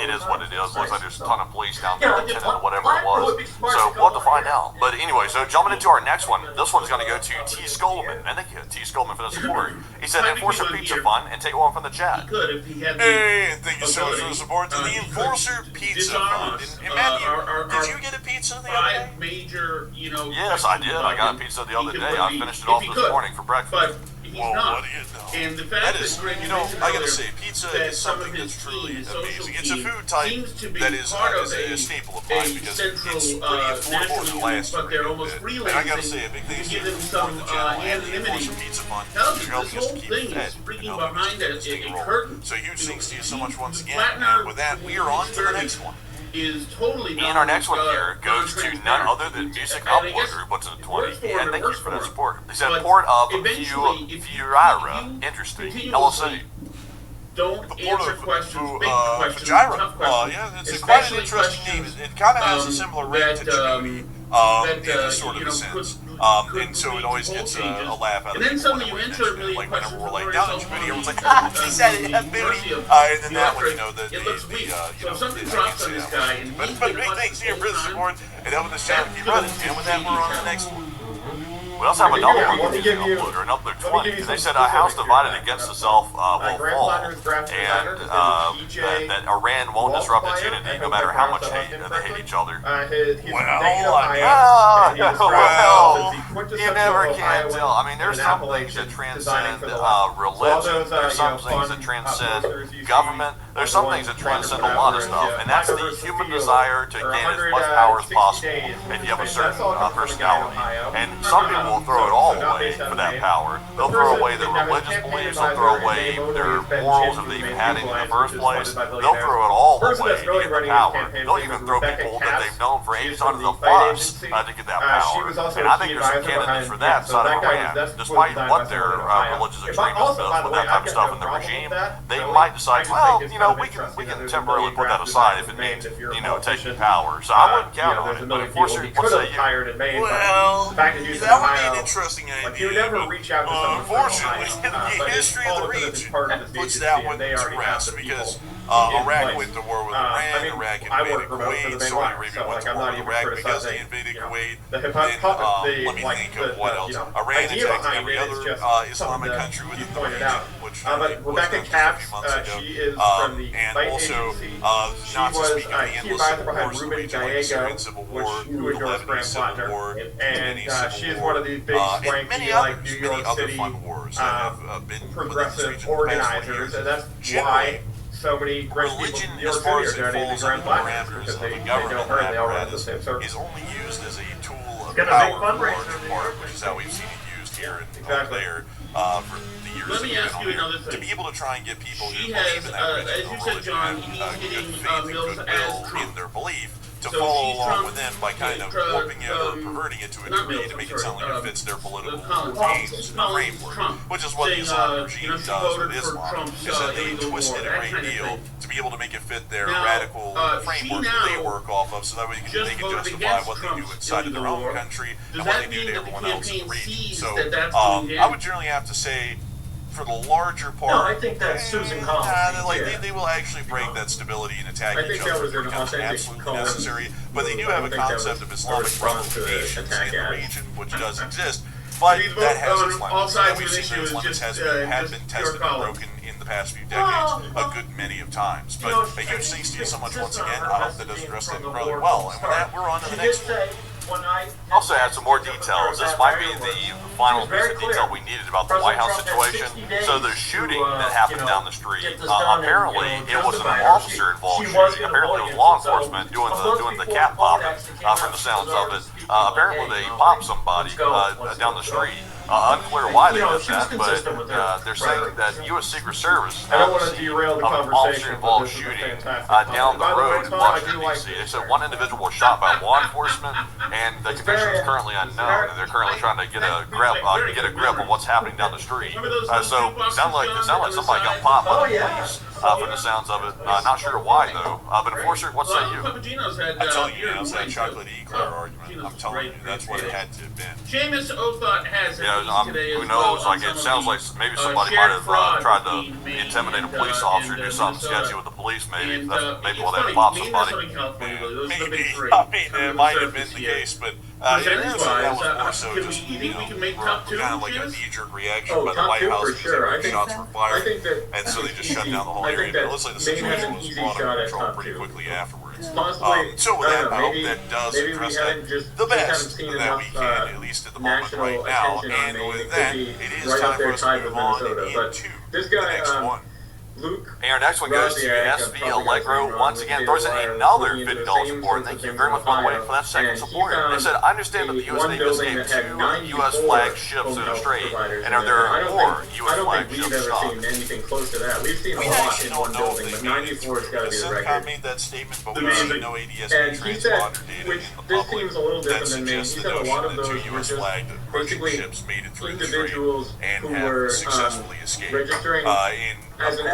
it is what it is. Looks like there's a ton of police down there, lieutenant, whatever it was. So we'll have to find out. But anyway, so jumping into our next one, this one's going to go to T. Skolman. And thank you, T. Skolman, for the support. He said, Enforcer Pizza Fun, and take one from the chat. Could if he had the Hey, and thank you so much for the support to the he could Enforcer Pizza disarm Fund. us. And Matthew, Our- did you get a pizza the other day? five major, you know. Yes, I did. I got a pizza the other day. I finished it off this morning for breakfast. But he's Well, not. what do you know? And the fact That is, Greg you know, mentioned I gotta earlier say, pizza that is some of something his that's truly team, social amazing. It's a team, food type seems to be that is part of a staple of mine because it's pretty affordable and lasts but for they're a almost bit. And I gotta freelancing say, a big thanks to to give you them for some the channel and the anonymity. Enforcer Pizza Fund Tell for you, helping this us whole keep thing fed is and freaking helping us behind keep a this thing rolling. curtain. So huge thanks to you so much once again. Flatner And with that, we are on to the next one. Is totally And our next one here goes to none other than Music Upload Group, what's in the 20. And thank you for that support. He said, port of Furira, interesting, LLC. Don't The port answer of questions, big questions, Fujira. tough questions. Yeah, it's quite an interesting name. It kind of has a similar ring to that, Djibouti in a sort you of a know, sense. And so it always gets a laugh out of and then people suddenly you when enter a mention it. million Like whenever questions we're like for down in yourself. Djibouti, everyone's like, ah, he said it, booty. And then that one, you know, the it looks weak. you So know, if something I drops can't on say this that guy one. and But he's big been things here, the whole prison time, support, and open the channel, keep running. And with that, we're on to the next one. We also have another Yeah, one let me give you- uploader, an upload let me 20. give you They some said a house specifics divided here. against itself will Grand fall, Platter's graphic designer and is DJ that Iran won't disrupt its Waltfire. unity I no hope matter I how pronounced much that hate last name they hate correctly. each other. He's Well, from Dayton, Ohio. Ah, and he describes well, himself as the You quintessential never can Ohioan tell. I mean, there's in some Appalachian things that designing transcend for the left. religion. So all those, There's some fun, things that transcend posters you government. see, There's some the things that ones transcend a wandering lot of around, stuff, yeah, and that's the Microverse human Field, desire to or gain as 100, much power as 60 possible days. if you have a That's certain all comes from a guy in personality. Ohio. And some people will throw it all away for that power. They'll throw away their religious beliefs. They'll throw away their morals if they even had it in the first place. They'll throw it all away to get the power. They'll even throw people that they've known for ages under the bus to get that power. And I think there's some candidates for that side of Iran, despite what their religious extremism does with that type of stuff in the regime. They might decide, well, you know, we can temporarily put that aside if it means, you know, taking power. So I wouldn't count on it. But unfortunately, what say you? Well, that would be an interesting idea. You never reach out to someone Unfortunately, the history of the region puts that one to rest because Iraq went to war with Iran, Iraq invaded Kuwait, Saudi Arabia went to war with Iraq because they invaded Kuwait. Then, let me think of what else. Iran attacked every other Islamic country within the region, which but was Rebecca done just a Capps, few months ago. she is from the And Fight also, Agency. not to was speak of the key endless advisor civil behind wars in the Ruben region, like the Gallego, Syrian Civil War, who the endorsed Lebanese Graham Civil Plattner. War, the And Yemeni Civil she is War, one of these big, and swanky, many like others, New many York other City fun wars that have been progressive within this region in the past 20 organizers, years. and that's Generally, why so many rich people religion, from New as York far City as are it donating falls to Graham under the Plattner parameters because of they the know government her and they all run the apparatus, same circle. is only used as a tool of Got a big power for fundraiser large in New part, York. which is how we've seen it used here and over Exactly. there for the years Let that me we've ask been you on another here. thing. To be able to try and get people who She believe has, in that as religion you or said, religion John, and he's good hitting faith and Mills as goodwill Trump. in their belief to So follow she's along Trump, with them by kind of warping it or perverting it to a not degree Mills, to I'm make it sorry, sound like it fits their political Collins, aims and Collins, framework, Trump, which is what the saying, Islamic regime you know, she does with voted for Islam, Trump's, is that they illegal twist war, it a that great kind of deal thing. to be able to make it fit their Now, radical she framework that they now work off of so that way just they can voted justify against what they do Trump's inside of their illegal own war. country Does and what that they do mean to that the everyone else in the campaign region. sees So that that's going I down? would generally have to say, for the larger part, No, I think that's Susan Collins. they will actually break that stability and attack I each think that other was if it an becomes authentic absolutely Collins necessary. But they do have a I think that concept was of a Islamic response to the ramifications attack in the ad. region, which does exist. But These that has vote its on all limits. sides And we've of the seen those issue is limits just, have been just tested pure and Collins. broken in the past few decades a good many of times. But a huge thanks to you so much once again. I hope that does address that incredibly well. And with that, we're on to the next one. Also add some more details. This might be the final piece of detail we needed about the White House situation. So the shooting that happened down the street, apparently it was an officer-involved shooting. Apparently it was law enforcement doing the cat popping from the sounds of it. Apparently they popped somebody down the street. Unclear why they did that, but they're saying that U.S. Secret Service I don't want has to seen derail the an conversation, but officer-involved this is a shooting fantastic down the By the way, road in Tom, I Washington, do like D.C. They said one individual was shot by law enforcement, and the conviction is currently unknown, and they're currently trying to get a grip on what's happening down the street. So it sounded like somebody got popped by the police. From the sounds of it, not sure why though. But enforcer, what say you? I'm telling you, it's that chocolate eclair argument. I'm telling you, that's what it had to have been. Seamus Othot has it today Who as knows? well Like on it some sounds of like the, maybe somebody shared might have fraud tried to being made intimidate a in, police officer, do something Minnesota. sketchy with the police. Maybe And, that's maybe it's why they funny, popped Maine, somebody. Minnesota, and California, those are the Maybe. big three. I mean, Coming it to might the have been surface the here. case, but Percentage-wise, that was more so can just, we think we can make we're top two, kind of like a Seamus? knee-jerk reaction Oh, by the top White two House for because sure. I think shots were fired, that and so they just shut down the whole I area. think It looks like the Maine has situation an was easy brought shot under at control top pretty two. quickly afterwards. Possibly, So with that, I hope maybe, that does maybe address we haven't that just the just haven't best seen that enough we can, at least at the moment national right now. attention on And Maine. with It that, could be it is right time up for there us to tied move with on Minnesota. But into this the guy, next one. Luke. And our next one goes to SV Allegro. Once again, throws in another $50 support. And thank you very much, by the way, for that second support. They said, I understand that the U.S. Navy escaped 2 U.S. flagged ships in the strait, and are there more U.S. flagged ships We've stopped? ever seen anything close to that. We've seen a We lot actually in don't one know if building, they but made it 94 has got to be the CENTCOM record. made that statement, but The we've seen music. no ADS And he said, transponder data which in the this public seems a little that different than Maine. He suggests the said a lot notion of that those 2 were U.S. just flagged Russian basically ships made it through the strait individuals and who have were successfully escaped. registering In as an reports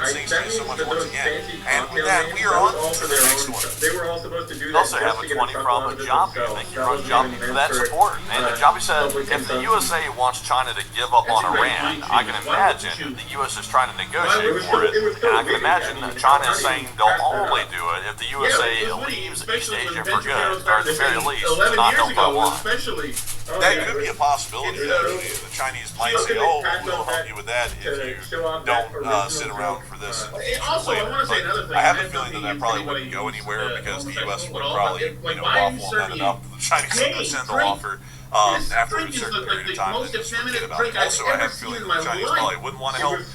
Thanks to you so much that once those again. fancy And with cocktail that, names, we are that was on all to for the their next own one. stuff. They were all supposed to do We that also just have to a get 20 stuff from onto Jabi. themselves. Thank you, That Run wasn't Jabi, even for that meant support. And Jabi said, public if the consumption. USA wants China to give up on That's a great Iran, point, I can too. Why would imagine you- the U.S. is trying to negotiate It was for it, it was so and I can witty. imagine I mean, China how is do you saying they'll pass that only up? do it if the Yeah, USA it was witty, leaves East especially when Asia for venture good, capital or at started the very saying least, 11 not years help ago, Taiwan. especially. That could be a possibility, It's, actually. The Chinese might how say, can they oh, pass we'll up help that you with that to if show you off that don't original sit around joke? for this. Also, I want to say another thing. I have a and feeling that nothing probably against wouldn't go anybody who's, anywhere because the U.S. homosexual would at all, probably, but, like, you know, why are you waffle on that serving enough. The Chinese gay would send the drink? offer This after a drink is certain like period the of time most and just forget effeminate about drink it. I've Also, I ever have a seen feeling in that my the Chinese life. probably wouldn't want to It help was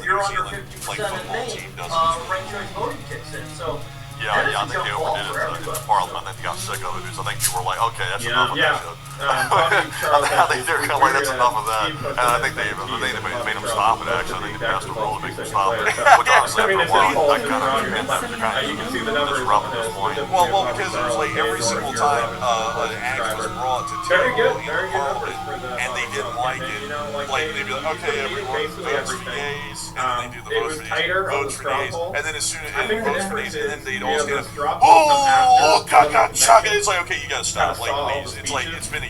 if you're New under Zealand 50% like in football name, team does. It's really ranked choice voting kicks in. So Yeah, that is I a think they jump ball overdid for it everybody. in Parliament. I think they got sick of it because I think people were like, okay, that's Yeah. enough of Yeah. that shit. Charles I think they're kind of like, that's tweeted enough of that. Steve posted And I that think they Steve made them Charles stop it, posted actually. I think the they passed a rule to make them exact stop it. player. Which honestly, I mean, after a it's while, all that kind of, you can see the numbers. rub this point. Well, because it was like every single time an act was brought to Very table good, in very good Parliament, numbers for the and they didn't like it, like they'd be like, okay, everyone votes for the A's, and then they do the it votes was for the tighter A's, on votes the for the A's, straw poll. and then as soon as I think it the votes for the A's, difference and then they'd is, always you know, get, the straw poll oh, come after God, chuck it. It's like, okay, you gotta kind stop, of like, saw all please. the It's like, speeches. it's been a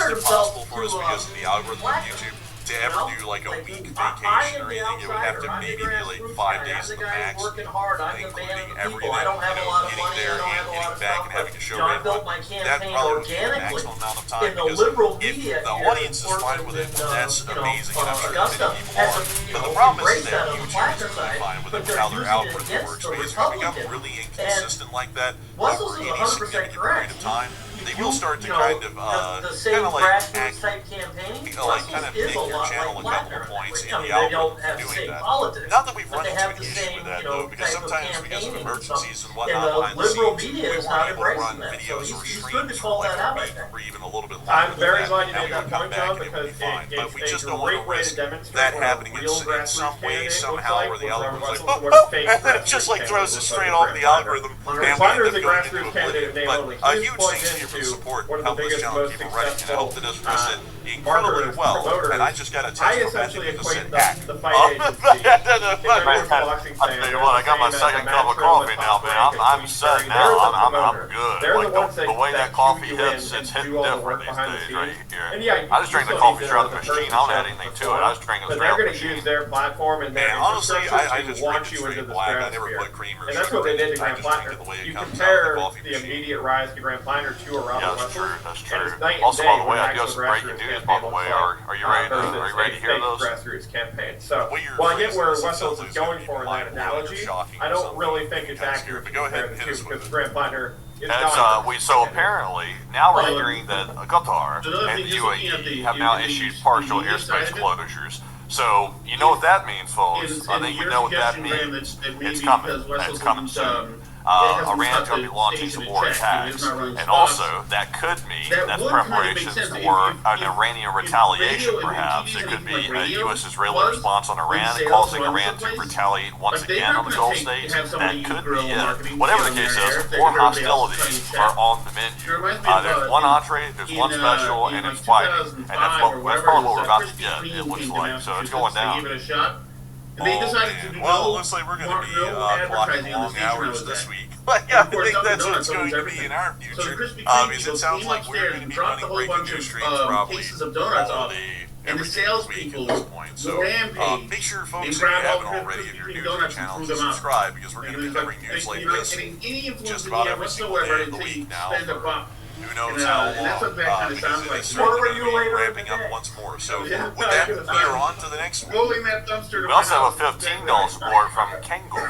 compared impossible himself for us to, because of the algorithm of YouTube to ever do like a week vacation or anything. It would have to maybe be like 5 days at the max, including everything, I don't have a lot of getting money, there I don't and have a lot getting of back stuff, and having a show but I ready. built my That campaign probably would be the organically. maximum amount of time In the because liberal if media the here audience is in fine with it, Portland, that's amazing, and I'm sure Augusta many people has are. a, But the problem is embraced that that on the YouTube Placer is really side, fine with but it, they're how their using it algorithm against works. the But it's become Republicans. really inconsistent like that Russell's over is any 100% significant correct. period of time. they will start to kind of the same like grassroots type campaign. like kind of Brussels is pick a your lot channel like a couple Latin of points in America. the I mean, they algorithm don't have the doing same that. politics. Not that we've but run they into have an the issue same, with that you know, though, because type of sometimes because of campaigning emergencies and and whatnot the behind the liberal scenes, media we is weren't not able to run embracing that. So videos or he's good to streams for call like that a out, I week think. or even a little bit longer. I'm very than that, glad you and made we would that come point, back John, and it would be because fine. But it's we a just don't want great to way to risk demonstrate that what a happening in real some grassroots way, candidate somehow, looks where the like, algorithm's versus like, what a fake and then it just grassroots like throws candidate us looks straight like off with the Grant Binder. algorithm, Grant and we Binder end is a up going into grassroots candidate oblivion. named But only. He's huge plugged thanks to you for the into support. one of the Help this biggest, channel most keep it running, and I hope that doesn't successful listen incredibly marketers, well. promoters. And I just got a I text from essentially Bethany that just equate said hack. the fight agency. I tell you what, I got my second cup of coffee now, man. I'm set now. I'm good. Like the way that coffee hits, it's hitting different these days right here. I just drank the coffee straight out of the machine. I don't add anything to it. I just drank it straight they're out of the going to use machine. their platform and their Man, honestly, infrastructure I to just drink launch it you into straight the black. I never stratosphere. put cream or And that's sugar what they in did it. to I Grant just drink Plattner. it the way it You comes out of the compare coffee the machine. immediate rise to Grant Plattner to a Robert Yeah, that's Russell. true. That's and true. it's night and Also, day by the when way, an I do have actual some breaking grassroots news. By the campaign way, looks are you ready to versus hear a fake those? grassroots campaign. So What you're while I get where phrasing Wessels is is going something for in that that analogy, shocking I or don't something. really think it's Kind of accurate scary, to but go ahead compare and the hit two us with because it. Grant Plattner is That's dominant. so apparently now we're hearing that Qatar and the UAE have now issued partial airspace closures. So you know what that means, folks. I think we know what that means. It's coming. It's coming soon. Iran's going to be launching some more attacks, and also that could mean that's preparations for an Iranian retaliation. Perhaps it could be a U.S.-Israeli response on Iran, causing Iran to retaliate once again on the Gulf states. That could be it. Whatever the case is, more hostilities are on the menu. There's one entree, there's one special, and it's fighting, and that's probably what we're about to get. It looks like so. It's going down. And they decided to do Well, it looks like we're going to be blocking long hours this week. But yeah, I think that's what it's going to be in our future. Because it sounds like we're going to be running breaking news streams probably cases of donuts off. And the salespeople So rampage. make sure, folks, They if you grab haven't all already, if you're Krispy new Kreme to the donuts and channel, threw to them out. subscribe because we're going to be And covering news like you're not this getting any influence just in about the every single whatsoever day of the until you week now. spend a buck. Who knows And, how and that's long? what that kind of Because sounds it like. is What were certainly you going to be later ramping up today? once more. So Yeah. with that, we are on to the next one. Rolling that dumpster to We also have my a house. $15 support from Kenga,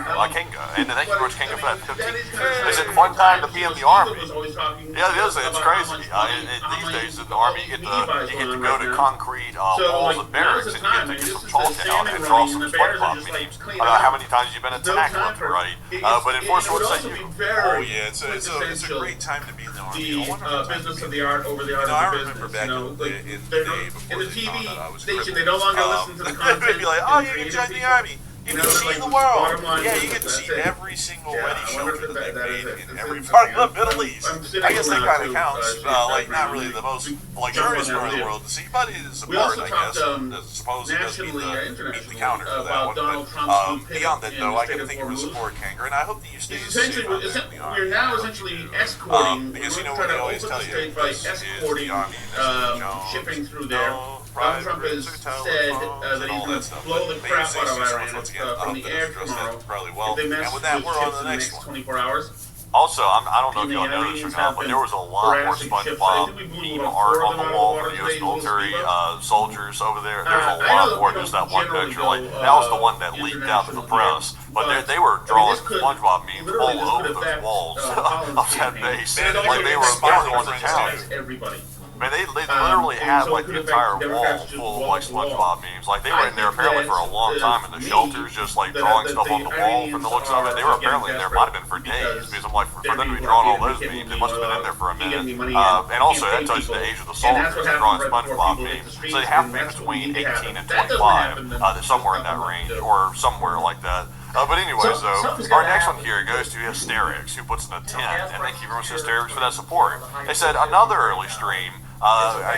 and thank you very much, Kenga, for that 15. That is kind of Is it sad. fun time to be in the Army? Was always talking Yeah, it is. It's about crazy. how much These money days in the Army, you get to go to concrete walls of barracks, and you get to get some chalk down and draw some SpongeBob memes about how many times you've been attacked left and right. But unfortunately, what say you? Oh yeah, it's a great time to be in the Army. The business of the art over the art I of the remember business. back You know, in the like, day they're before in the they found out I TV was station, crippled. they no longer listen to the content. They'd be like, oh, you can join the Army. You can see the world. Yeah, you get to see it. every single Yeah, ready I show wonder if that that they've is made it. in It's every something part of else. the Middle East. I'm sitting I guess that around kind of to, counts. shake Like, background not really music. the most We luxurious jump on part of the that world to see, but it is a We part, also I talked guess. That's supposed to be nationally, the internationally, counter for that about one. Donald But Trump's new pick beyond that, in though, the I state can of think of a Hormuz. support, Kanger, and I hope that you stay It's safe essentially, out there in the Army. we're now essentially escorting. Because you know we're what they trying to always open tell the you, state by this is the escorting Army, this is Jones, shipping through there. no Donald Trump private has hotel said phones that and he's all going that to stuff. blow But the maybe crap stay out of safe Iran once again. I from hope the that air address tomorrow. that probably well. If they mess And with with that, the we're on chips to in the the next next one. 24 hours. Also, I don't know if The y'all know this or Iranians not, have but been there was a lot more harassing ships. I SpongeBob think we blew meme about art 4 on of the them wall out for of the water U.S. today. We'll military speak soldiers over there. There's a I know lot that more we than just don't that one generally picture. Like go, that was the one that leaked out to the press, but they were drawing this could- SpongeBob memes literally all this over could those affect, walls Holland's of that campaign. base. And it also Like they were affects going to town. everybody. Man, they literally and had so like it the could entire affect wall Democrats just full of wall like to wall. SpongeBob memes. Like they I were in there think apparently for a that, long time in the me, shelters, just like drawing stuff on the wall. From the looks of it, they were apparently in there. Might have been for days because I'm like, for them to be drawing all those memes, they must have been in there for a minute. And also that touched the age of the soldiers. They're drawing SpongeBob memes, so they have to be between 18 and 25, somewhere in that range or somewhere like that. But anyways, though, our next one here goes to Hysterics, who puts in a 10, and thank you very much, Hysterics, for that support. They said, another early stream.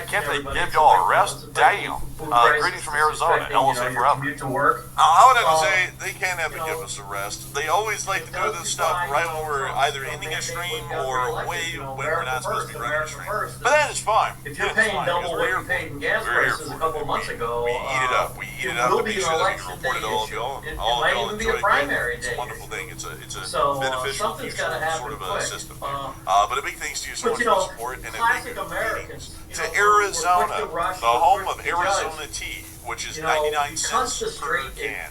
Can't they give y'all a rest? Damn. Greetings from Arizona, LSA forever. Commute to work. I would have to say they can't have to give us a rest. They always like to do this stuff right when we're either ending a stream or way when we're not supposed to be running a stream. But that is fine. If you're That is paying fine, double because what we're you paid in gas we're here prices for a couple it. of months ago, We eat it up. We eat it up. will And be make an sure that we election report it day all of issue. y'all. It All of might y'all even be enjoy a it primary greatly. It's a day wonderful thing. It's a So, beneficial something's mutual gotta happen sort of quick. system. Uh, But a big thanks to you so but much you for know, the support and a classic big Americans, greetings you to know, we're quick Arizona, to rush, the we're home quick of to judge. Arizona tea, which is You know, 99 because cents the per street is- can.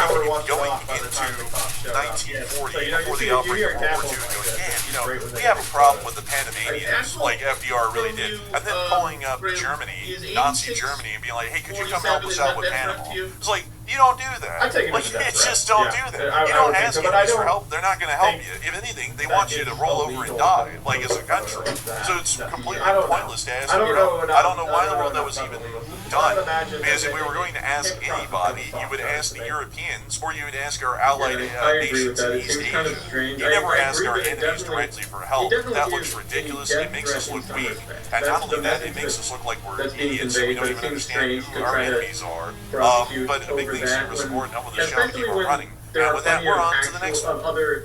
power going washed into off by the time the cops showed up. 1940 So, you know, before the you outbreak hear of World War examples II. like Going, this. yeah, you know, great when we they have a make problem fun with of the Panamanians, like FDR really did. And then pulling up Germany, Nazi Germany, and being like, hey, could you come help us out with Panama? It's like, you don't do that. I take it Like, as a death you threat. just don't Yeah. do that. I You don't would think ask so, but I enemies for don't help. They're not going to help think you. If anything, they that want you to it's roll over and illegal die, to like as a country. that. So it's completely I don't know. pointless to ask I don't for know help. enough- I don't know why in the I world don't that was know even enough about done. it. Imagine Because if that we were going to ask they- anybody, you would ask the Europeans, or you would ask our allied I agree with nations in that. It East seems kind of Asia. strange. You never I ask agree our that it enemies definitely- directly for help. it definitely That gives looks a ridiculous. death It makes us threat in look some weak. respects. And not That's only the that, it message makes us look like we're that's being idiots and we conveyed, don't but even it seems understand strange who to our try to enemies are. prosecute But a big over thing that here is when- more than with the show especially people when running. there And are with that, plenty we're of on to the next actual- one. of other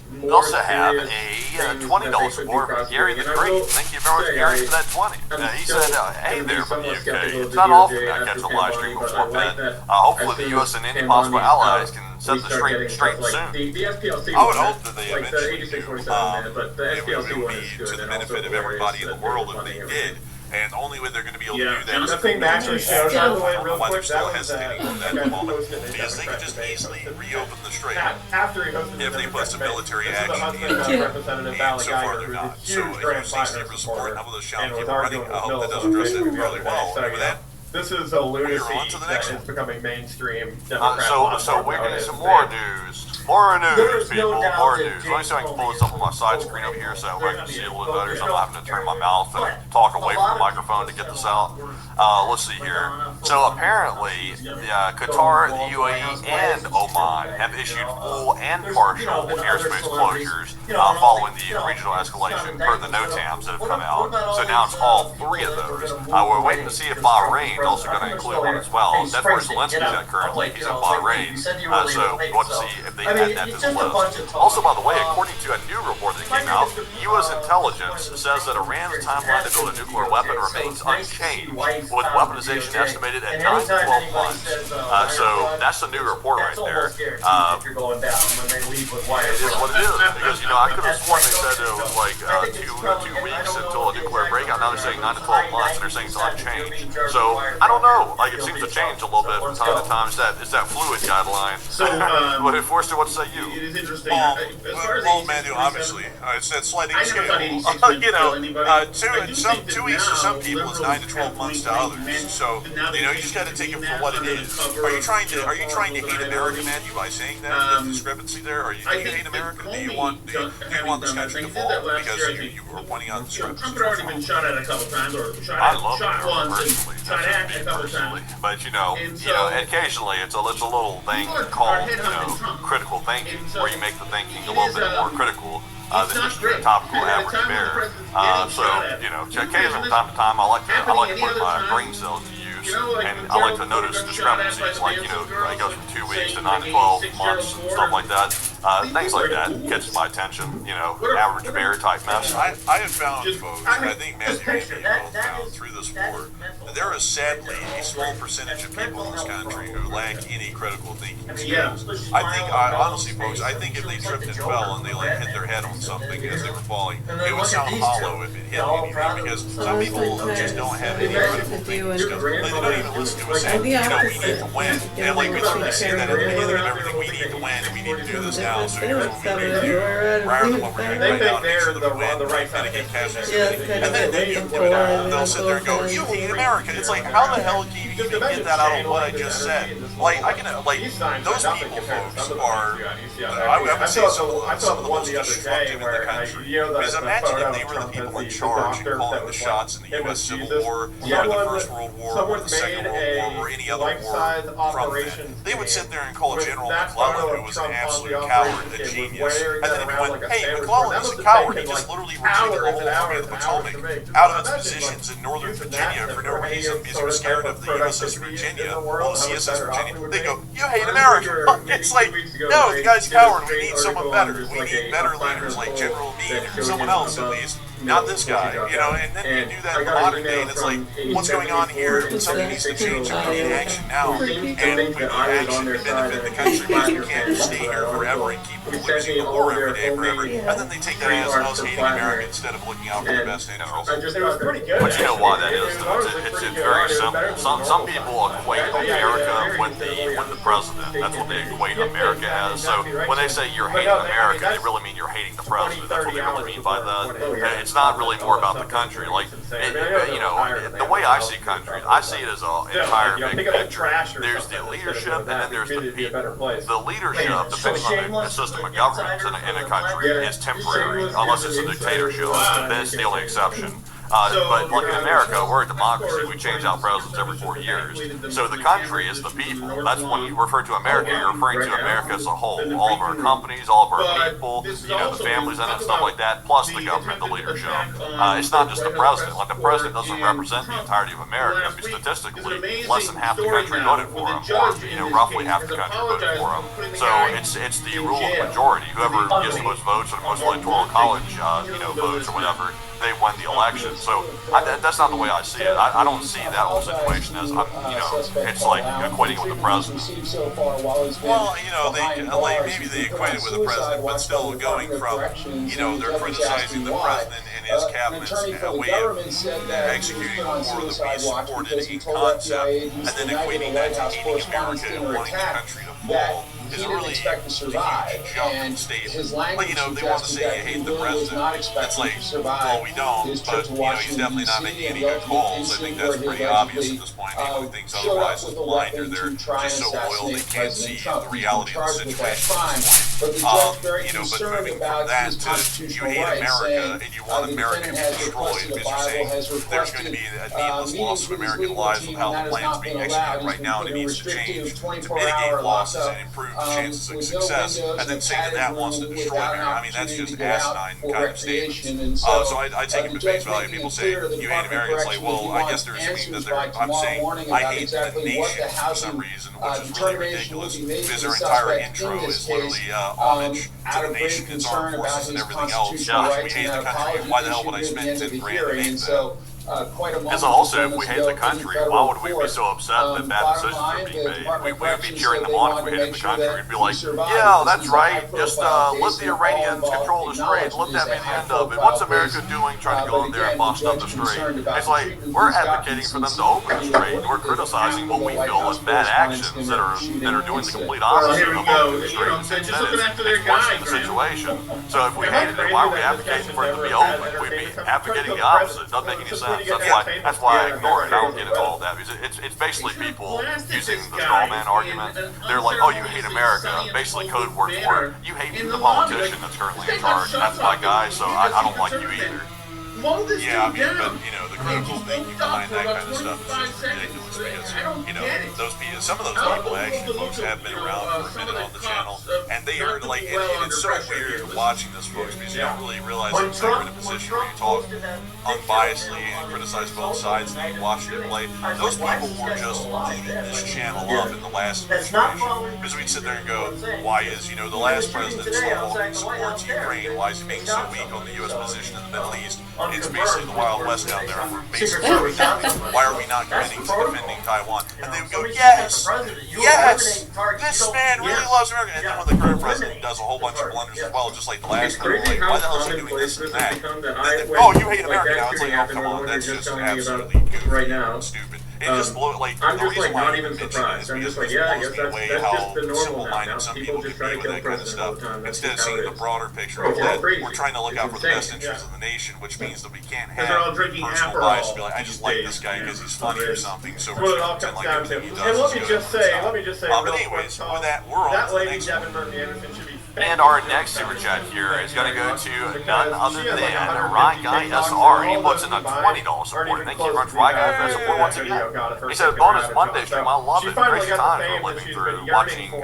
We more also have serious a things that they $20 could be support from Gary the prosecuting. And I Great. will Thank you very much, say Gary, I- for that 20. I'm He still said, hey gonna there be from the somewhat UK. skeptical of It's the not often DOJ I catch after a live stream Pambani, but before I like bed. that Hopefully as the soon US as and any Pambani possible allies out, can we set the start getting straight stuff like soon. the SPLC I would one, hope that they like the eventually 8647 do. but the It SPLC would one be is to good the and benefit also of everybody in the hilarious that world they're if they funding did. everything. And the only way they're going to be able to Yeah, do that is The thing that actually showed, by the way, real why they're quick, still that was hesitating on that the at guy the moment, posted a because they could Democrat just debate. easily reopen the strait. After he hosted If the they put some Democrat military debate, this is action the into husband it, of Representative and Valley so far Geiger, they're who's not. a So huge a Grant huge Butler Steve support, supporter, none of those and shouting was people running. arguing I with hope that Mills does on address that Facebook the really other day. well. So, With you that, know, this is a lunacy on to the that next is one. becoming mainstream Democrat So platform we're getting nowadays. some more news. More news, There's no people. doubt More that news. Let me see if I can pull this up on my side screen over here so I can see it a little better. So I'm not having to turn my mouth and talk away from the microphone to get this out. Let's see here. So apparently, Qatar, the UAE, and Oman have issued full and partial airspace closures following the regional escalation per the NOTAMs that have come out. So now it's all three of those. We're waiting to see if Bahrain's also going to include one as well. That's where Zelensky's at currently. He's at Bahrain. So we want to see if they add that to the list. Also, by the way, according to a new report that came out, U.S. intelligence says that Iran's timeline to build a nuclear weapon remains unchanged, with weaponization estimated at 9 to 12 months. So that's a new report right there. You're going down when they leave with wires. It is what it is, because, you know, I could have sworn they said it was like 2 weeks until a nuclear breakout. Now they're saying 9 to 12 months, and they're saying it's unchanged. So, I don't know. Like, it seems to change a little bit from time to time. It's that fluid guideline. So, But Forrester, what say you? it is interesting. Well, As far as well, 86, Manu, obviously, it's that sliding I never scale. thought 86 meant You know, kill anybody. I do 2 think weeks to that some now people is 9 to liberals 12 have months to blatantly others. meant So, that now you know, you they just got to take it for what it under the is. cover Are you trying to of hate America, Manu, by saying that? The discrepancy there? Are you do I you think hate that America? Do you Comey want this done that country to thing. He did fall that last because year, I think. you were pointing out You know, discrepancies? Trump had already been shot at a couple times, or shot I at, love shot America once, personally. and shot at a couple times. But you know, And so- occasionally it's a little thing People are called headhunting Trump. critical thinking, And so where you make the thinking a it little is, bit more critical it's than not just your great. topical And at a average time when the bear. president's getting So shot at, you know, you occasionally imagine from time to time, I like to happening any put other my time? brain cells to use. You know, like And when I like to Gerald notice Ford got shot at by discrepancies, the like, you dancing know, it goes girls from 2 weeks to saying 9 to like 12 86 months, Gerald stuff Ford. like that. Things like that People are catches my attention, you know, What are- average bear type mess. I have found, Just- folks, I and I mean, think Matthew picture, and that- both that found is- through this that war is mental that there is sadly a health. small percentage of people in this country who lack any critical thinking Yeah. skills. I think, honestly, folks, I think if they tripped and fell and they like hit their head on something as they were falling, it would sound hollow if it hit anything, because some people just don't have any critical thinking skills. Like, they don't even listen to us say, you know, we need to win. And like we literally say that at the beginning of everything, we need to win and we need to do this now, so here's what we need to do, rather than what we're doing They right now think to make they're sure that we win, the right try to get cash kind of and then you do it out. They'll sit there and go, you hate America. It's like, how the hell can you even get that out of what I just said? Like, I can, like, those people, folks, are, I would say some of the most destructive in the country. Because imagine if they were the people in charge and calling the shots in the U.S. Civil War, or the First World War, or the Second World War, or any other war from that. They would sit there and call General McClellan, who was an absolute coward, a genius. And then if you went, hey, McClellan is a coward, he just literally retreated the whole army of the Potomac out of its positions in Northern Virginia for no reason because he was scared of the USS Virginia, or the CSS Virginia. They go, you hate America. It's like, no, the guy's a coward. We need someone better. We need better leaders like General Meade or someone else at least. Not this guy, you know, and then you do that in the modern day, and it's like, what's going on here? Something needs to change, and we need action now, and we need action to benefit the country, because you can't stay here forever and keep losing the war every day forever, and then they take that as us hating America instead of looking out for the best interests. It was pretty good. But you know why that is, though? It's very simple. Some people equate America with the president. That's what they equate America as. So when they say you're hating America, they really mean you're you're hating the president. That's what we really mean by that. It's not really more about the country. Like, the way I see countries, I see it as an entire big picture. There's the leadership, and then there's the people. The leadership, depending on the system of governance in a country, is temporary, unless it's a dictatorship. Then it's the only exception. But like in America, we're a democracy. We change out presidents every 4 years. So the country is the people. That's when you refer to America, you're referring to America as a whole. All of our companies, all of our people, the families in it, stuff like that, plus the government, the leadership. It's not just the president. Like the president doesn't represent the entirety of America. Statistically, less than half the country voted for him, or roughly half the country voted for him. So it's the rule of majority. Whoever gets the most votes or the most electoral college, votes or whatever, they win the election. So that's not the way I see it. I don't see that whole situation as, it's like equating with the president. Well, maybe they equate it with the president, but still going from, they're criticizing the president and his cabinet's way of executing the war that we supported a concept, and then equating that to hating America and wanting the country to fall. Is a really huge jump in statement. But, they want to say you hate the president. It's like, well, we don't, but, he's definitely not making any good calls. I think that's pretty obvious at this point. Anyone who thinks otherwise is blind, or they're just so loyal they can't see the reality of the situation. But moving from that to you hate America and you want America to be destroyed because you're saying there's going to be a needless loss of American lives with how the plan's being executed right now and it needs to change to mitigate losses and improve chances of success, and then say that wants to destroy America. I mean, that's just asinine kind of statements. So I take it at face value. People say you hate America. It's like, well, I guess they're assuming that I'm saying I hate the nation for some reason, which is really ridiculous because their entire intro is literally homage to the nation, its armed forces, and everything else. We hate the country. Why the hell would I spend 10 grand to name that? And so also, if we hate the country, why would we be so upset that bad decisions are being made? We would be cheering them on if we hated the country. We'd be like, yeah, that's right, just let the Iranians control the Strait, let that be the end of it. What's America doing trying to go in there and bust up the Strait? It's like, we're advocating for them to open the Strait, and we're criticizing what we feel is bad actions that are doing the complete opposite of opening the Strait. It's worsening the situation. So if we hated it, why are we advocating for it to be open? We'd be advocating the opposite. It doesn't make any sense. That's why I ignore it. I don't get into all that because it's basically people using the straw man argument. They're like, oh, you hate America. Basically, code word for it. You hate the politician that's currently in charge. That's my guy, so I don't like you either. Yeah, but the critical thinking behind that kind of stuff is just ridiculous because those people, some of those people actually, folks, have been around for a minute on the channel, and they are like, and it's so weird watching this, folks, because you don't really realize until you're in a position where you talk unbiasedly and criticize both sides and you watch it play. Those people were just eating this channel up in the last administration because we'd sit there and go, why is the last president slow-walking supports Ukraine? Why is he being so weak on the U.S. position in the Middle East? It's basically the Wild West down there. Basically, why are we not committing to defending Taiwan? And they would go, yes, this man really loves America. And then when the current president does a whole bunch of blunders as well, just like the last time, like, why the hell is he doing this and that? And then, oh, you hate America now. It's like, oh, come on, that's just absolutely goofy and stupid. It just blows, like, the reason why I mention it is because it just blows me away how simple-minded some people can be with that kind of stuff. Instead of seeing the broader picture of that, we're trying to look out for the best interests of the nation, which means that we can't have personal bias to be like, I just like this guy because he's funny or something, so we're just going to pretend like everything he does is good. Let me just say, but anyways, with that, we're on to the next one. And our next super chat here is going to go to none other than Rye Guy SR. He puts in a $20 support. Thank you very much, Rye Guy, for that support once again. He said, bonus Monday stream. I love it. Crazy times we're living through, watching the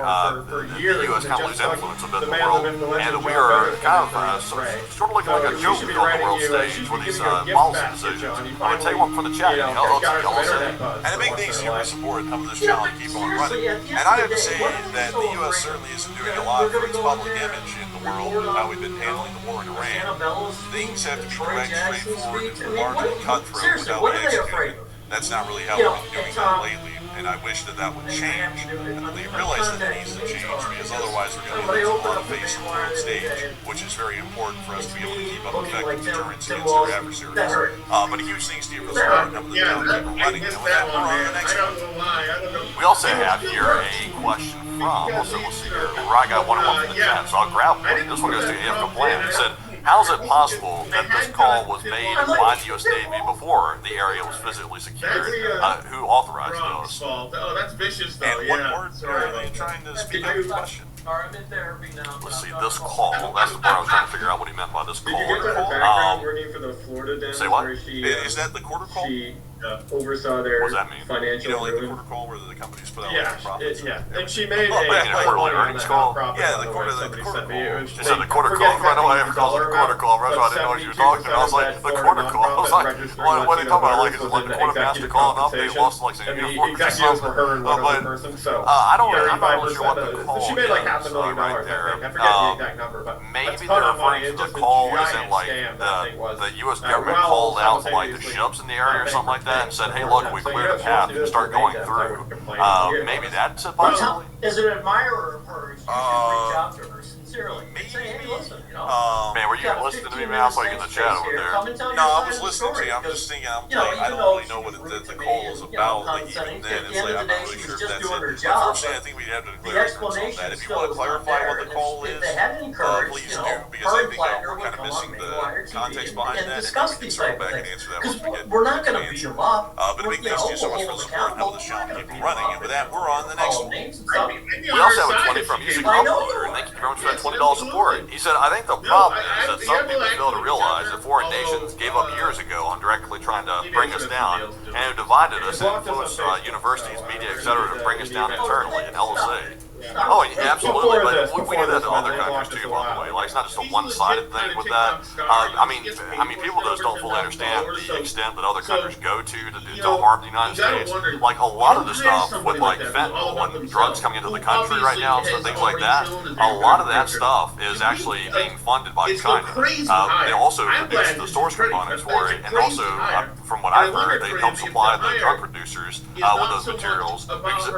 U.S. kind of lose influence a bit in the world. And we are kind of sort of looking like a joke on the world stage for these policy decisions. I'm going to take one from the chat. Y'all say. And a big thanks to you for support of this channel to keep on running. And I have to say that the U.S. certainly isn't doing a lot for its public image in the world with how we've been handling the war in Iran. Things have to be direct, straightforward, and largely cutthroat with how we execute it. That's not really how we've been doing that lately, and I wish that would change, and that they realize that it needs to change, because otherwise we're going to lose a lot of face on the world stage, which is very important for us to be able to keep up effective deterrence against our adversaries. But a huge thanks to you for the support, and the channel keep running, and with that, we're on to the next one. We also have here a question from. Let's see here. Right, got one from the chat, so I'll grab one. This one goes to AFK Plan. He said, how is it possible that this call was made by the U.S. Navy before the area was physically secured? Who authorized those? Oh, that's vicious, though. And what words are you trying to speak up the question? I'm in therapy now. Let's see, this call. That's the part I was trying to figure out what he meant by this call. Did you get to her background working for the Florida den? Say what? Where she, Is that the quarter call? She oversaw their What does that mean? financial You know, like the ruin. quarter call where the companies put out Yeah, like profits. yeah, and she made Oh, a yeah, like quarterly money on earnings the call. nonprofit. Yeah, by the way, quarter- the somebody quarter sent me. call. It was- She said the quarter forget call. I know I exactly calls it the dollar quarter amount, call. That's why I but didn't know what you were talking about. I was like, the 72% quarter call. I was like, registered what are you talking about? Like, is it like the Latino quartermaster voters calling up? within They executive lost like some and the uniform or executives were her and something. one other person, so I don't know. I'm not really sure what the 35% call she made like is, $500,000, right I there. think. I forget the exact number, but Maybe a ton they're of money. referring to It's the just a call as in giant like scam that thing was. the U.S. government well, called out like the simultaneously ships in the area or something like that and said, hey, look, we So cleared you the have path to to do start this going with through. maintenance, I would complain. Maybe that's a Well, possibility. as an admirer of hers, you should reach out to her sincerely and say, hey, listen, you know. Man, were you listening to me, man? I saw you in the chat over there. Come and tell No, your I side was of the listening to story, you. I'm because, just thinking, you know, I even don't though really she know was what rude the to me call and, is you know, about. Like, condescending, even then, at the it's end like, of I'm the not day, really she sure was if just that's doing it. her That's what I'm job. saying. I think we'd have to The declare ignorance on explanation that. If you still want to was not clarify there. what the And call if is, they had any courage, please you do, know, because her I and think Plattner we're would kind of come missing on the Maywire TV context behind and that, and discuss then we can these circle type of back and things. answer that Because once we get we're not to going the to beat answer. them up. But a big thanks to you so much for the support and helping the channel keep running. And with that, we're on the next one. We also have a 20 from Music Uploader, and thank you very much for that $20 support. He said, I think the problem is that some people fail to realize that foreign nations gave up years ago on directly trying to bring us down and have divided us and influenced universities, media, etc. to bring us down internally in LSA. Oh, yeah, absolutely, but we do that to other countries too, by the way. Like, it's not just a one-sided thing with that. I mean, people just don't fully understand the extent that other countries go to harm the United States. Like, a lot of the stuff with, like, fentanyl and drugs coming into the country right now, so things like that, a lot of that stuff is actually being funded by China. They also produce the source components for it, and also, from what I've heard, they help supply the drug producers with those materials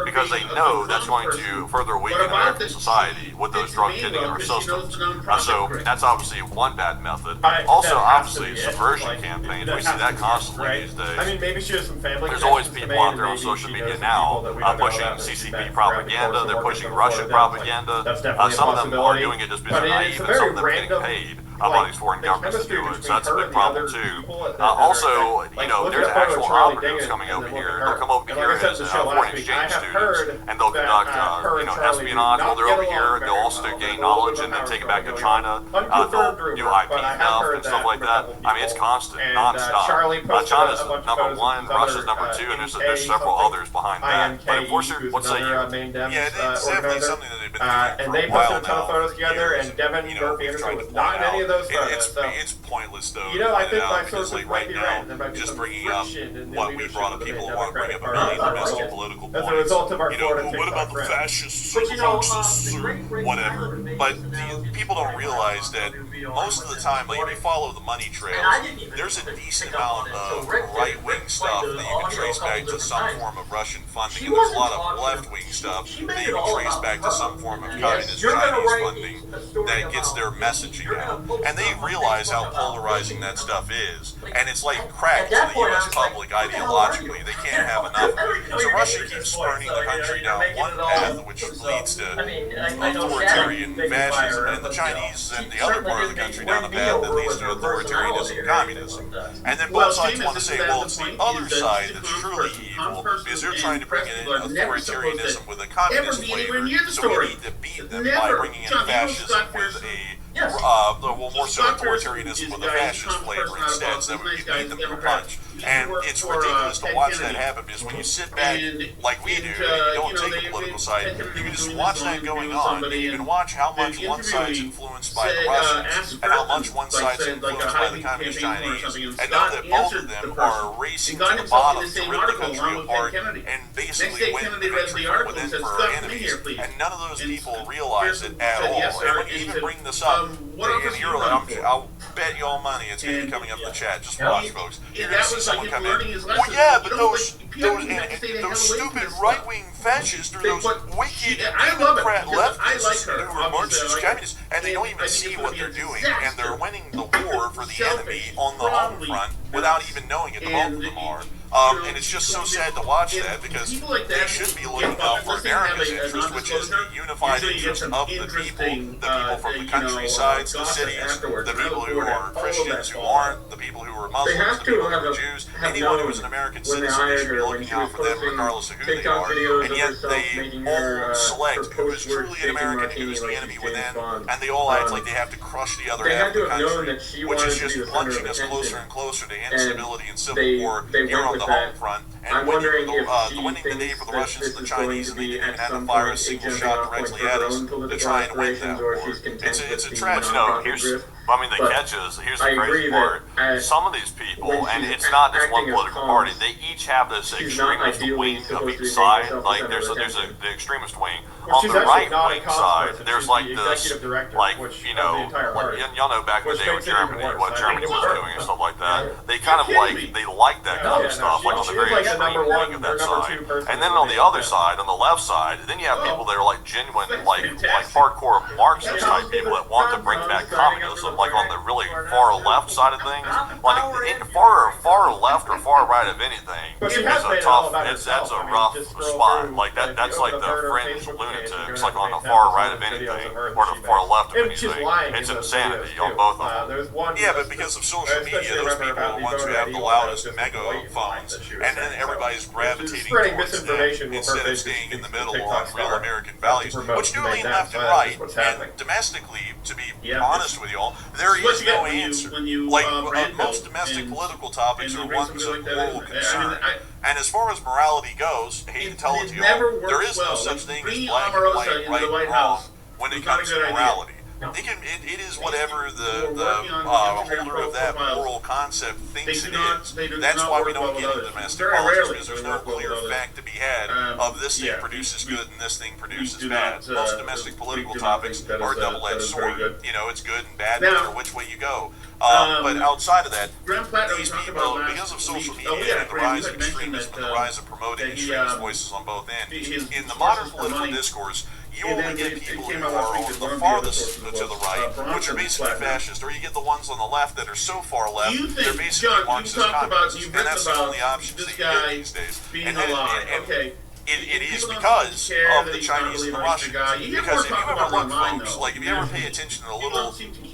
because they know that's going to further weaken American society with those drugs hitting our systems. So that's obviously one bad method. Also, obviously, subversion campaigns. We see that constantly these days. I mean, maybe she has some family. There's always people out there on social media now pushing CCP propaganda. They're pushing Russian propaganda. Some of them are doing it just because they're naive, and some of them are getting paid by these foreign governments to do it. So that's a big problem too. Also, you know, there's actual operatives coming over here. They'll come over here as foreign exchange students, and they'll conduct, espionage while they're over here. They'll also gain knowledge and then take it back to China. They'll do IP stuff and stuff like that. I mean, it's constant, nonstop. China's number one, Russia's number two, and there's several others behind that. But Enforcer, what say you? Yeah, it's definitely something that they've been doing and for they a while posted a ton of now. photos together, Years, and Devin you know, Murphy we've Anderson tried to was point not in any of those photos. It's pointless though. You know, I think my because sources like might right be now, right. There might be just some bringing up friction in the what we leadership brought of up, the people want to bring up a Democratic million Party. domestic political As a points. result of our You know, Florida what about TikTok the friends. fascists or the Marxists or whatever? But people don't realize that most of the time, like if you follow the money trail, there's a decent amount of right-wing stuff that you can trace back to some form of Russian funding, and there's a lot of left-wing stuff that you can trace back to some form of communist Chinese funding that gets their messaging out. And they realize how polarizing that stuff is. And it's like crack to the U.S. public ideologically. They can't have enough of it. So Russia keeps spurning the country down one path, which leads to authoritarian fascism, and the Chinese and the other part of the country down a path that leads to authoritarianism and communism. And then both sides want to say, well, it's the other side that's truly evil, because they're trying to bring in authoritarianism with a communist flavor, so we need to beat them by bringing in fascism with more so authoritarianism with a fascist flavor instead, so that we can beat them to a punch. And it's ridiculous to watch that happen, because when you sit back like we do, and you don't take a political side, you can just watch that going on, and you can watch how much one side's influenced by the Russians, and how much one side's influenced by the Communist Chinese, and know that both of them are racing to the bottom to rip the country apart, and basically win the country from within for our enemies. And none of those people realize it at all. And when you even bring this up, and you're like, I'll bet you all money it's going to be coming up in the chat. Just watch, folks. You're going to see someone come in. Well, yeah, but those stupid right-wing fascists, or those wicked Democrat leftists who are Marxist communists, and they don't even see what they're doing, and they're winning the war for the enemy on the home front without even knowing it. Both of them are. And it's just so sad to watch that because they should be looking out for America's interest, which is the unified interest of the people from the countrysides, the cities, the people who are Christians, who aren't, the people who are Muslims, the people who are Jews, anyone who is an American citizen, they should be looking out for them regardless of who they are. And yet they all select who is truly an American, who is the enemy within, and they all act like they have to crush the other half of the country, which is just plunging us closer and closer to instability and civil war here on the home front. And winning the day for the Russians and the Chinese, and they didn't even have to fire a single shot directly at us to try and win that war. It's a tragedy. The catch is, here's the crazy part, some of these people, and it's not just one political party, they each have this extremist wing of each side. Like, there's the extremist wing. On the right wing side, there's like this, y'all know back in the day with Germany, what Germany was doing and stuff like that. They kind of they like that kind of stuff, like on the very extreme wing of that side. And then on the other side, on the left side, then you have people that are like genuine, like hardcore Marxist type people that want to bring back communism, like on the really far left side of things. Like far left or far right of anything is a tough. That's a rough spot. Like that's like the fringe lunatics, like on the far right of anything or the far left of anything. It's insanity on both of them. Yeah, but because of social media, those people are the ones who have the loudest megaphones, and then everybody's gravitating towards them instead of staying in the middle on real American values, which do lean left and right. And domestically, to be honest with y'all, there is no answer. Like most domestic political topics are ones of moral concern. And as far as morality goes, I hate to tell it to y'all, there is no such thing as black and white, right and wrong when it comes to morality. It is whatever the holder of that moral concept thinks it is. That's why we don't get into domestic politics, because there's no clear fact to be had of this thing produces good and this thing produces bad. Most domestic political topics are a double-edged sword. It's good and bad no matter which way you go. But outside of that, these people, because of social media and the rise of extremism and the rise of promoting extremist voices on both ends, in the modern political discourse, you only get people who are on the farthest to the right, which are basically fascist, or you get the ones on the left that are so far left, they're basically Marxist communists, and that's the only options that you get these days. And it is because of the Chinese and the Russians. Because if you ever look, folks, like if you ever pay attention to the little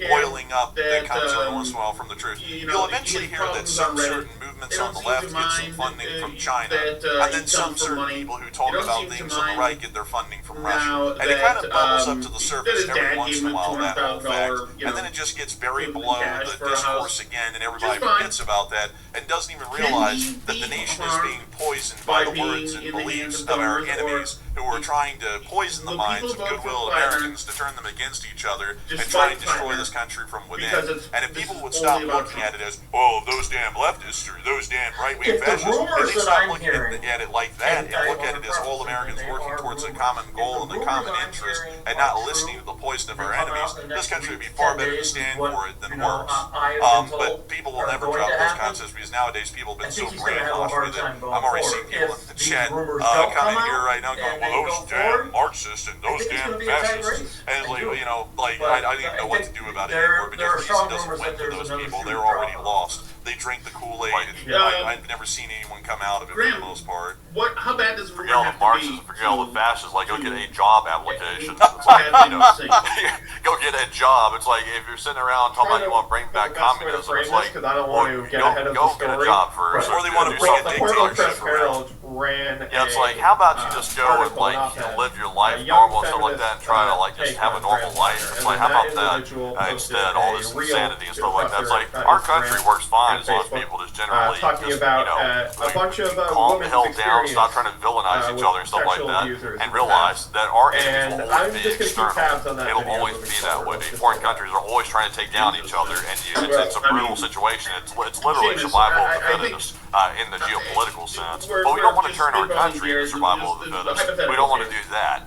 boiling up that comes every once in a while from the truth, you'll eventually hear that some certain movements on the left get some funding from China, and then some certain people who talk about things on the right get their funding from Russia. And it kind of bubbles up to the surface every once in a while, that whole fact, and then it just gets buried below the discourse again, and everybody forgets about that and doesn't even realize that the nation is being poisoned by the words and beliefs of our enemies, who are trying to poison the minds of goodwill Americans to turn them against each other and try and destroy this country from within. And if people would stop looking at it as, oh, those damn leftists or those damn right-wing fascists, if they stop looking at it like that and look at it as all Americans working towards a common goal and a common interest and not listening to the poison of our enemies, this country would be far better to stand for it than worse. But people will never drop those concepts because nowadays people have been so brainwashed with it. I'm already seeing people in the chat coming here right now going, well, those damn Marxists and those damn fascists. And it's like, I don't even know what to do about it anymore, because the reason doesn't win for those people. They're already lost. They drink the Kool-Aid, and I've never seen anyone come out of it for the most part. How bad does it forget all the Marxists, forget all the fascists, like, go get a job application. It's like, go get a job. It's like, if you're sitting around talking about you want to bring back communism, it's like, well, go get a job first. Or they want to bring a dictatorship around. Yeah, it's like, how about you just go and live your life normal and stuff like that, and try to just have a normal life. It's like, how about that instead? All this insanity and stuff like that. It's like, our country works fine as long as people just generally calm the hell down, stop trying to villainize each other and stuff like that, and realize that our enemies will always be external. It'll always be that way. Foreign countries are always trying to take down each other, and it's a brutal situation. It's literally survival of the fittest in the geopolitical sense. But we don't want to turn our country into survival of the fittest. We don't want to do that.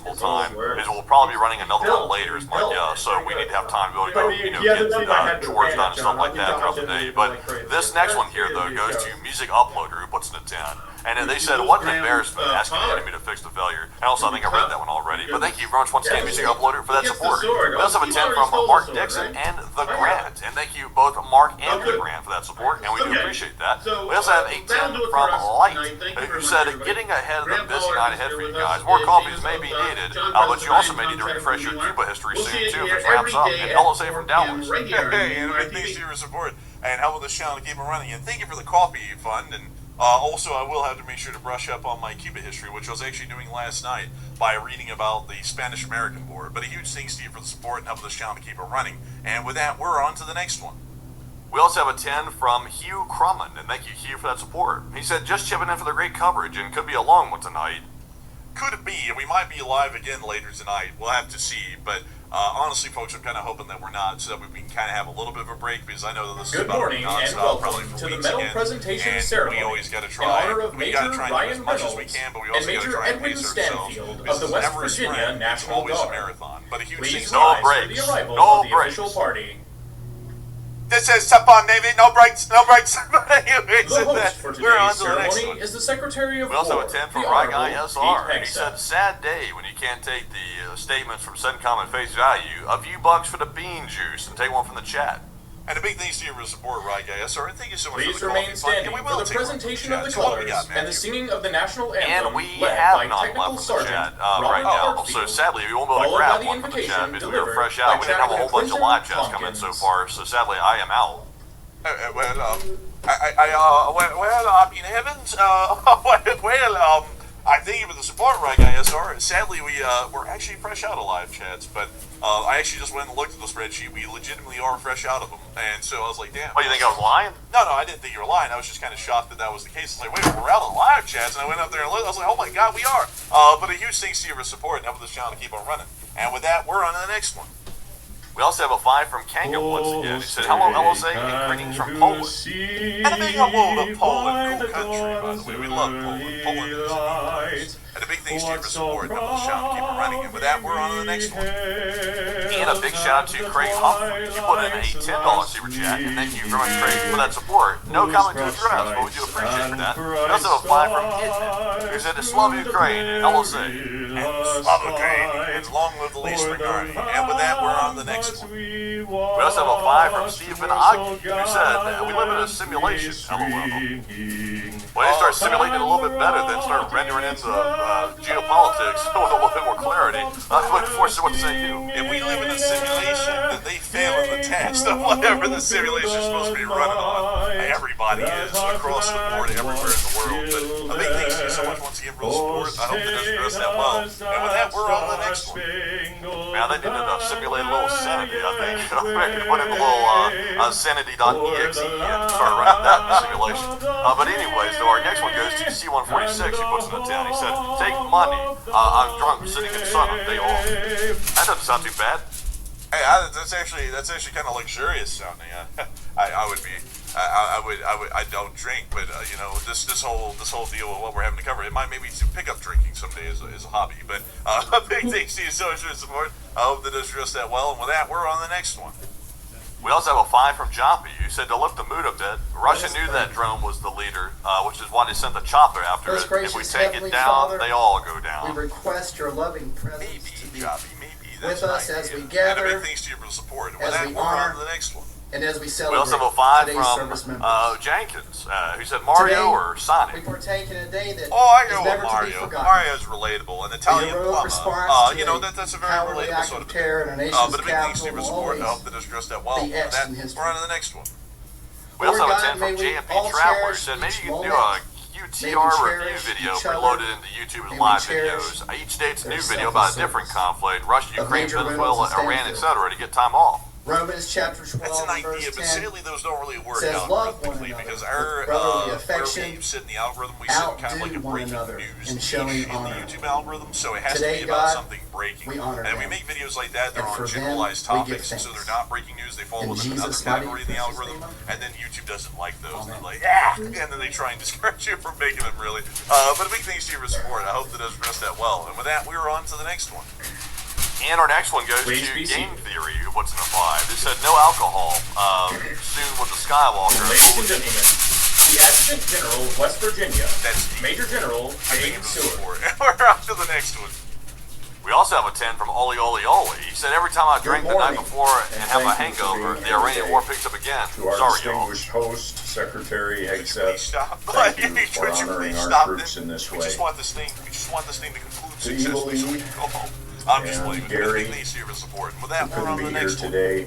reasonable time, because we'll probably be running another one later, is my guess. So we need to have time to be able to go, get chores done and stuff like that throughout the day. But this next one here, though, goes to Music Uploader, who puts in a 10. And then they said, what an embarrassment asking the enemy to fix the failure. And also, I think I read that one already. But thank you very much once again, Music Uploader, for that support. We also have a 10 from Mark Dixon and The Grant. And thank you both Mark and The Grant for that support, and we do appreciate that. We also have a 10 from Light, who said, getting ahead of the busy night ahead for you guys. More coffees may be needed, but you also may need to refresh your Cuba history soon, too, if it wraps up. And LSA from Downwards. Hey, and thanks to your support and helping this channel to keep it running. And thank you for the coffee fund. And Also, I will have to make sure to brush up on my Cuba history, which I was actually doing last night by reading about the Spanish-American War. But a huge thanks to you for the support and helping this channel to keep it running. And with that, we're on to the next one. We also have a 10 from Hugh Crumman, and thank you, Hugh, for that support. He said, just chipping in for the great coverage, and could be a long one tonight. Could it be? We might be live again later tonight. We'll have to see. But honestly, folks, I'm kind of hoping that we're not, so that we can kind of have a little bit of a break, because I know that this is Good about morning and welcome to the medal presentation ceremony we always got to in try. honor of We Major got to try and do as Ryan much as we Reynolds can, but we and also got to Major try and Edwin pace ourselves. Stanfield This of the is West never a Virginia sprint. It's National always a Guard. marathon. But a huge Please thanks No rise for breaks. the arrival No of the breaks. official party. This is Sapon Navy. No breaks. No breaks. The host for We're on today's to the next ceremony one. is the Secretary of We also War, have a 10 from the Right Guy Honorable SR. Pete He said, Hegseth. sad day when you can't take the statements from CENTCOM at face value. A few bucks for the bean juice, and take one from the chat. And a big thanks to you for the support, Right Guy SR. And thank you so much Please for the remain coffee fund. standing And we for will the take one from presentation of the chat. So what do we colors got, and the Matthew? singing of the national anthem And we led have by none Technical left from the Sergeant chat Robert right now. Hartfield, So sadly, we won't be able to followed grab by the one from the chat invocation because we were delivered fresh by out. We didn't have a whole Chaplain bunch of live chats Quentin come in so Tompkins. far, so sadly, I am out. I mean, heavens, I thank you for the support, Right Guy SR. Sadly, we're actually fresh out of live chats, but I actually just went and looked at the spreadsheet. We legitimately are fresh out of them, and so I was like, damn. Oh, you think I was lying? No, I didn't think you were lying. I was just kind of shocked that was the case. It's like, wait, we're out of live chats, and I went up there and looked. I was like, oh my god, we are. But a huge thanks to you for support and helping this channel to keep on running. And with that, we're on to the next one. We also have a 5 from Kanga once again. He said, hello, LSA, and greetings from Poland. And a big hello to Poland, cool country, by the way. We love Poland. Poland is nice. And a big thanks to you for support and helping this channel keep on running. And with that, we're on to the next one. And a big shout out to Craig Humphrey. You put in a $10 super chat, and thank you very much, Craig, for that support. No comment to address, but we do appreciate that. We also have a 5 from Kidman, who said, Slav Ukraine, LSA. And Slava Ukraine, and long live the Least Spring Army. And with that, we're on to the next one. We also have a 5 from Stephen Agi, who said, we live in a simulation, LOL. Well, you start simulating it a little bit better, then start rendering in the geopolitics with a little bit more clarity. I'm looking forward to what to say you. If we live in a simulation, then they fail in the test of whatever the simulation is supposed to be running on. Everybody is across the board, everywhere in the world. But a big thanks to you so much once again for the support. I hope it does address that well. And with that, we're on to the next one. Now they needed to simulate a little sanity, I think. I could put in a little sanity.exe and start running that simulation. But anyways, though, our next one goes to C146, who puts in the 10. He said, take money. I'm drunk, sitting in the sun on day off. That doesn't sound too bad. Hey, that's actually kind of luxurious sounding. I don't drink, but you know, this whole deal with what we're having to cover, it might maybe to pick up drinking someday as a hobby. But a big thanks to you so much for the support. I hope that does address that well. And with that, we're on the next one. We also have a 5 from Joppy, who said to lift the mood a bit. Russia knew that drone was the leader, which is why they sent the chopper after Most it. If we gracious take Heavenly it down, Father, they all go down. We request your loving presence Maybe, to be Joppy, maybe. with us as we And a gather, big thanks to you for the support. And with as that, we we're on honor to the next one. and as we We celebrate also have a 5 today's service from members. Jenkins, who said Mario Today, or we Sonic. partake in a day that Oh, I is go never with to be Mario. forgotten. Mario's relatable. An Italian heroic plumber. response You to know, a that's a very cowardly relatable act sort of of terror in our nation's but a big thanks to you for the capital support. will I hope that addressed that well. be With etched that, in history. we're on to the next one. We also Lord have a God, 10 may from we JMP all Traveler, who cherish said maybe each you can do moment. a May we UTR review cherish video each other. preloaded into YouTube's May we live cherish videos. Each day it's a new their video about a selfless different service conflict, Russia, of Ukraine, Major Venezuela, Reynolds and Iran, Stanfield. etc., to get time off. Romans chapter 12, That's an idea, verse but 10 sadly those don't really work says, out "Love one perfectly another because with our brotherly where affection, we sit in the algorithm, we sit in kind of like a outdo one breaking another news in niche showing in the honor. YouTube algorithm, so it has Today, to be about God, something breaking. we honor And we them. make videos like that, they're And on for them, generalized we give topics, and so thanks. they're not breaking news, they fall In within another Jesus' mighty category in the precious algorithm, name. and then YouTube doesn't like those. Amen. They're like, yeah, and then they try and discourage you from making them really. But a big thanks to you for support. I hope that does address that well. And with that, we're on to the next one. And our next one goes Please to be Game seated. Theory, who puts in a 5. They said no alcohol. Soon with the Skywalker. Ladies and gentlemen, the Adjutant General of West Virginia, That's Major General Thank you James for the Seward. support. We're on to the next one. We also have a 10 from Oli Oli Oli. He said every time I drink the night morning, before and have a thank you for hangover, being the here Iranian today. war picks up again. To our Sorry, y'all. distinguished host, Secretary Please Hegseth, stop. thank you Would for you honoring please our stop troops then? in this We way. just want this thing to conclude To successfully so we Lee can go home. I'm just and playing with Gary, you. Thanks to your support. And with that, who we're on couldn't to be the here next one. today,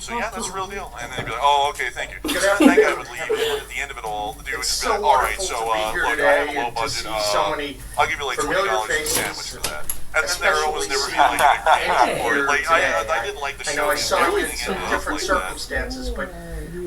So yeah, that's a real deal. And then he'd be like, oh, okay, thank you. That guy would leave, and then at the end of it all, the dude would just be like, all right, so look, I have a low budget. I'll give you like $20 a sandwich for that. And then there almost never be like anything for it. Like I didn't like the show. I know I saw it in everything some ended up different like that. circumstances, but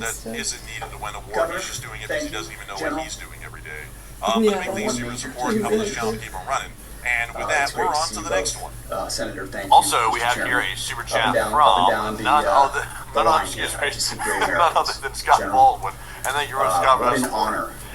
that stuff. isn't needed to win a war. Governor, He's just doing it thank because he you. doesn't even know General. what he's doing every day. Yeah. But the big thing is super support, help this channel keep on running. And with that, we're on to the next one. Senator, thank you. Also, we Mr. have Chairman. here a super Up chat and down, from up and down the, none the other, line excuse here. me, I just see great none other Americans. than Scott General. Baldwin. And then you wrote Scott What an Russell. honor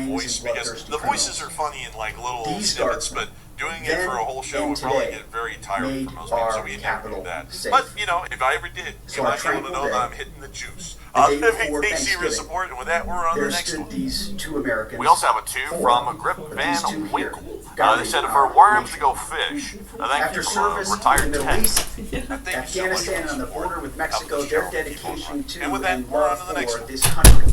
a voice, because the voices are funny in like little snippets, but doing it for a whole show would probably get very tiring for most people, so we never do that. But, you know, if I ever did, you might be able to know that I'm hitting the juice. Big serious support, and with that, we're on the next one. These two Americans. We also have a 2 from Grip Van Winkle. They said for worms to go fish. Thank you, retired Ted. Afghanistan on the border with Mexico, their dedication to And with that, we're on to the next one. this country.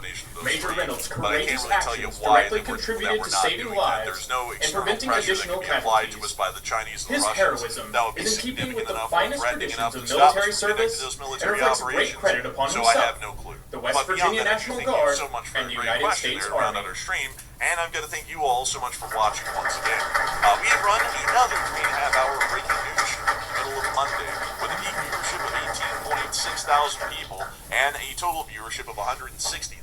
combination of those Major three, Reynolds' but I can't courageous really tell you actions why directly that we're contributed to not saving doing that. lives There's no and external preventing pressure that additional can be applied to casualties. us by the Chinese and His the Russians heroism that would be is in keeping with significant the enough, finest threatening traditions enough of to stop us military from getting into service those and military reflects great operations. credit upon So I himself, have no clue. the West But beyond Virginia that, National thank you Guard, so much for and a the great United question States there around Army. our stream, and I've got to thank you all so much for watching once again. We have run another 3.5-hour breaking news stream in the middle of Monday with a peak viewership of 18.6 thousand people and a total viewership of 160,000.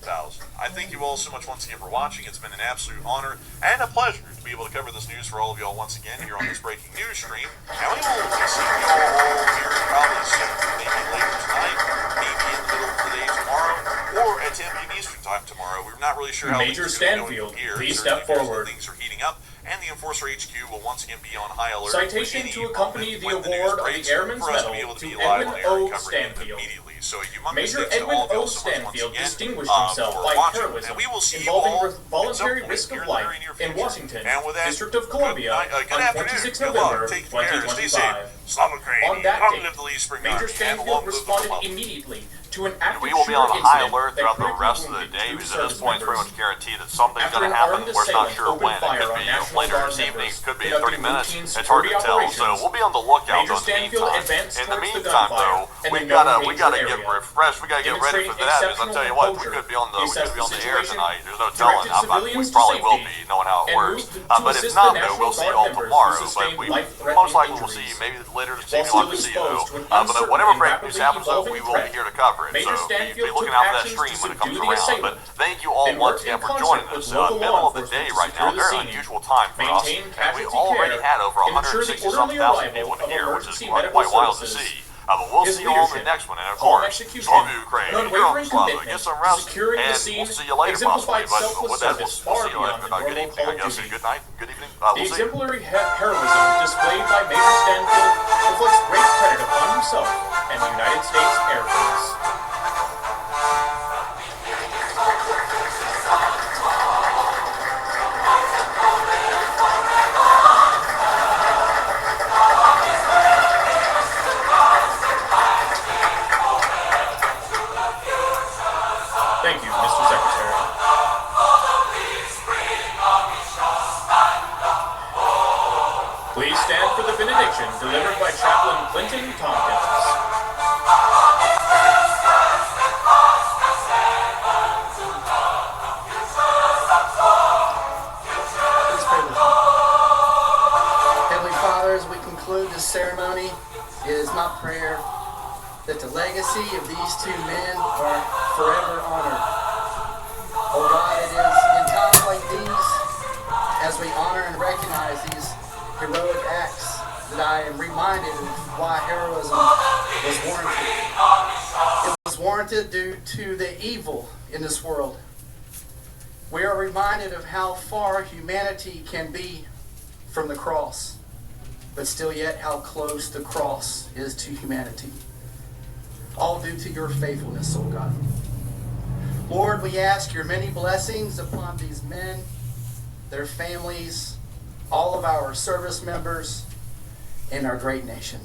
I thank you all so much once again for watching. It's been an absolute honor and a pleasure to be able to cover this news for all of y'all once again here on this breaking news stream. And we will be seeing you all here probably soon, maybe later tonight, maybe in the middle of the day tomorrow, or at 10 p.m. Eastern time tomorrow. We're not really sure how Major things are going Stanfield, from here. please Certainly step appears that forward. things are heating up, and the Enforcer HQ will once again be on high alert. Citation any to accompany moment the when news award of breaks the Airman's for us to Medal be able to to be live Edwin on air and O. covering it Stanfield. immediately. So humongous Major thanks to Edwin all of O. y'all so much once Stanfield again distinguished himself for by watching, heroism and we will see you involving all voluntary at some risk point of here in the life very near in future. Washington, And with that, District of Columbia, good on afternoon. 26 Good November luck. Take care. Stay safe. 2025. Slovakia. On that Long date, live the Lee Spring Major Army, and long Stanfield live the responded Republic. immediately to an active We will be shooter on high incident alert that throughout the critically rest of the wounded day two because at this service point it's pretty members. much guaranteed that something's After going to an happen. armed We're not assailant sure opened when. It fire could on be National later Guard this evening. members It could be in conducting 30 minutes. routine It's hard to security tell. So operations. we'll be on the lookout Major in the Stanfield meantime. advanced In the towards the meantime, gunfire though, and we the gotta known get danger refreshed. We gotta get ready for Demonstrating that. Because I'll tell you what, we exceptional could be on the air situation, tonight. There's no directed telling. We civilians to probably will safety, be knowing how it and works. moved to But if assist not, the though, we'll see National you all Guard members tomorrow. who But sustained we life-threatening most likely will see you injuries. maybe later this While evening. We'll still see you. exposed to an But uncertain whenever and breaking news rapidly happens, though, evolving we will be threat, here to cover it. Major So be Stanfield looking took out for that actions stream to when it comes subdue the around. But assailant thank you all and once worked again in for concert joining with us. local Middle law of the day enforcement right to secure now, the very scene, unusual time for us, maintain and we casualty already care, had over and ensure the 160 orderly thousand arrival people of in here, which is emergency quite medical wild to services. see. But we'll His see you all in the leadership, next one, and of calm course, execution, love Ukraine, an you're unwavering Slava, commitment get some to rest, securing the and scene we'll see you later possibly. exemplified But selfless with that, service we'll far see you beyond later. the Good normal evening, call I of guess. duty. Good night, good evening. The We'll see you. exemplary heroism displayed by Major Stanfield reflects great credit upon himself and the United States Air Force. Thank you, Mr. Secretary. Please stand for the benediction delivered by Chaplain Clinton Tompkins. Please pray with me. Heavenly Father, as we conclude this ceremony, it is my prayer that the legacy of these two men are forever honored. Oh God, it is in times like these, as we honor and recognize these heroic acts, that I am reminded of why heroism was warranted. It was warranted due to the evil in this world. We are reminded of how far humanity can be from the cross, but still yet how close the cross is to humanity. All due to your faithfulness, oh God. Lord, we ask your many blessings upon these men, their families, all of our service members, and our great nation.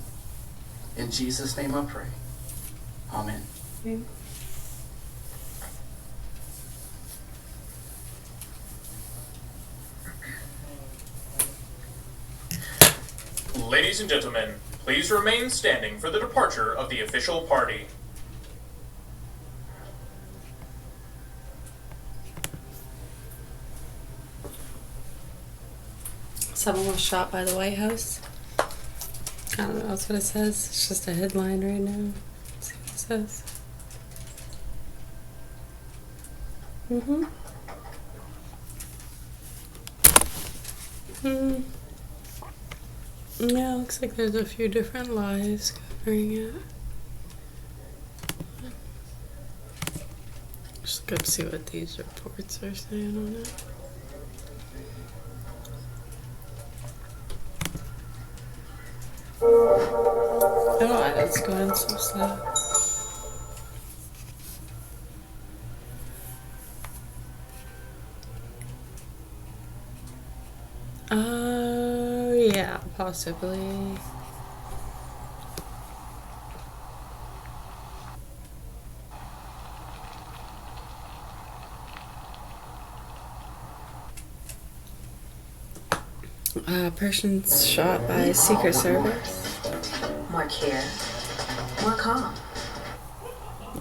In Jesus' name I pray. Amen. Ladies and gentlemen, please remain standing for the departure of the official party. Someone was shot by the White House. I don't know, that's what it says. It's just a headline right now. Let's see what it says. Yeah, looks like there's a few different lies covering it. Just go see what these reports are saying on it. I don't know why that's going so slow. Yeah, possibly. Person's shot by Secret Service. More care, more calm.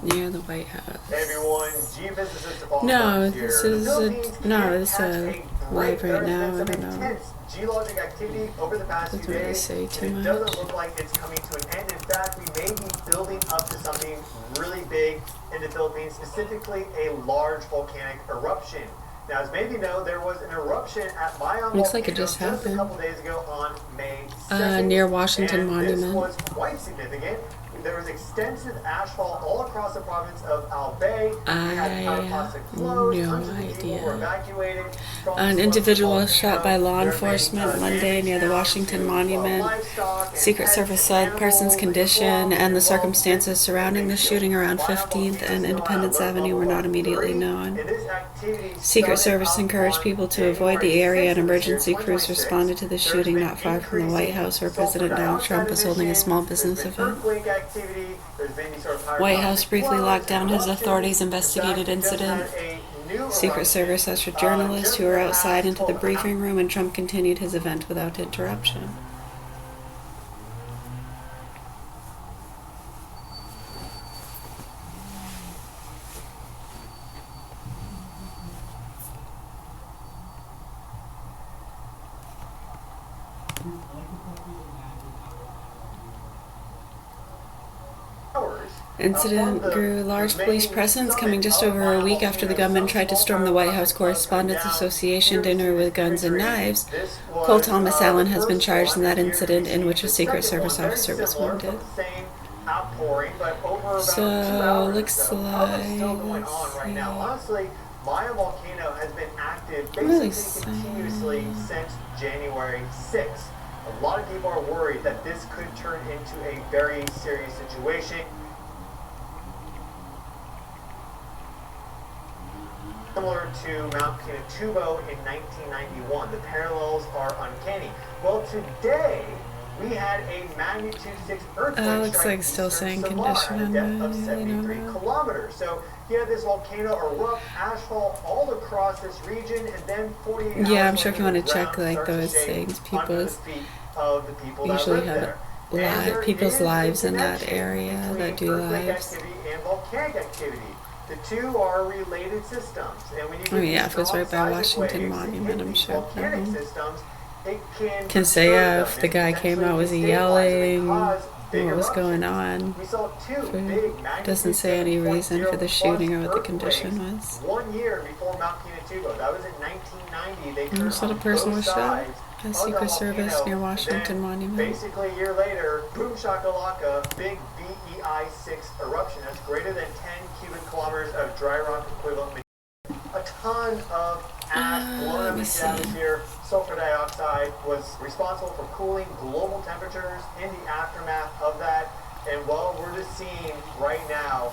Near the White House. Hey everyone, geophysicist Paul No, here. this is The a, Philippines no, it's has a live right now. I don't know. intense geologic activity over the past Doesn't few really days, say too and it much. doesn't look like it's coming to an end. In fact, we may be building up to something really big in the Philippines, specifically a large volcanic eruption. Now, as many of you know, there was an eruption at Mayon Looks like it volcano just a happened. couple days ago on May 2nd. Near Washington and this Monument. was quite significant There was extensive asphalt all across the province of Albay. I had plastic flows, no hundreds of people were idea. evacuated. An individual was shot by law enforcement Monday near the Washington Monument. Secret Service said person's condition and the circumstances surrounding the shooting around 15th and Independence Avenue were not immediately known. Secret Service encouraged people to avoid the area, and emergency crews responded to the shooting not far from the White House, where President Donald Trump was holding a small business event. White House briefly locked down as authorities investigated incident. Secret Service ushered journalists who were outside into the briefing room, and Trump continued his event without interruption. Incident grew large police presence, coming just over a week after the gunman tried to storm the White House Correspondents Association dinner with guns and knives. Cole Thomas Allen has been charged in that incident, in which a Secret Service officer was wounded. So, looks like... Honestly, Maya volcano has been active Really basically continuously since January 6th. A lot of people are worried that this could turn into a very serious situation. Similar to Mount Pinatubo in 1991. The parallels are uncanny. Well, today we had a magnitude 6 earthquake. Looks like still saying condition on depth of 73 kilometers. So you had this volcano erupt, asphalt all across this region, and then 48 Yeah, I'm hours sure if you want to later, check the ground like starts to those shake things, under the feet of the people that usually live have there. And there people's is lives a in that connection area that between do earthquake lives. activity and volcanic activity. The two are related systems, and when you Oh yeah, if get it was right by strong Washington seismic waves Monument, hit I'm these sure. volcanic systems, it Can say disturb yeah, them if the and guy came out, was he potentially yelling? cause big What was going eruptions. on? We saw two big Doesn't say any reason for the 7.0 shooting or what the plus condition earthquakes was. 1 year before Mount Pinatubo. That was in 1990. They You turned said a on person both was shot sides at of the Secret Service volcano. near Washington Then, Monument. basically a year later, boom shakalaka, big VEI 6 eruption. That's greater than 10 cubic kilometers of dry rock equivalent. A ton of ash blown up into the atmosphere. Sulfur dioxide was responsible for cooling global temperatures in the aftermath of that. And well, we're just seeing right now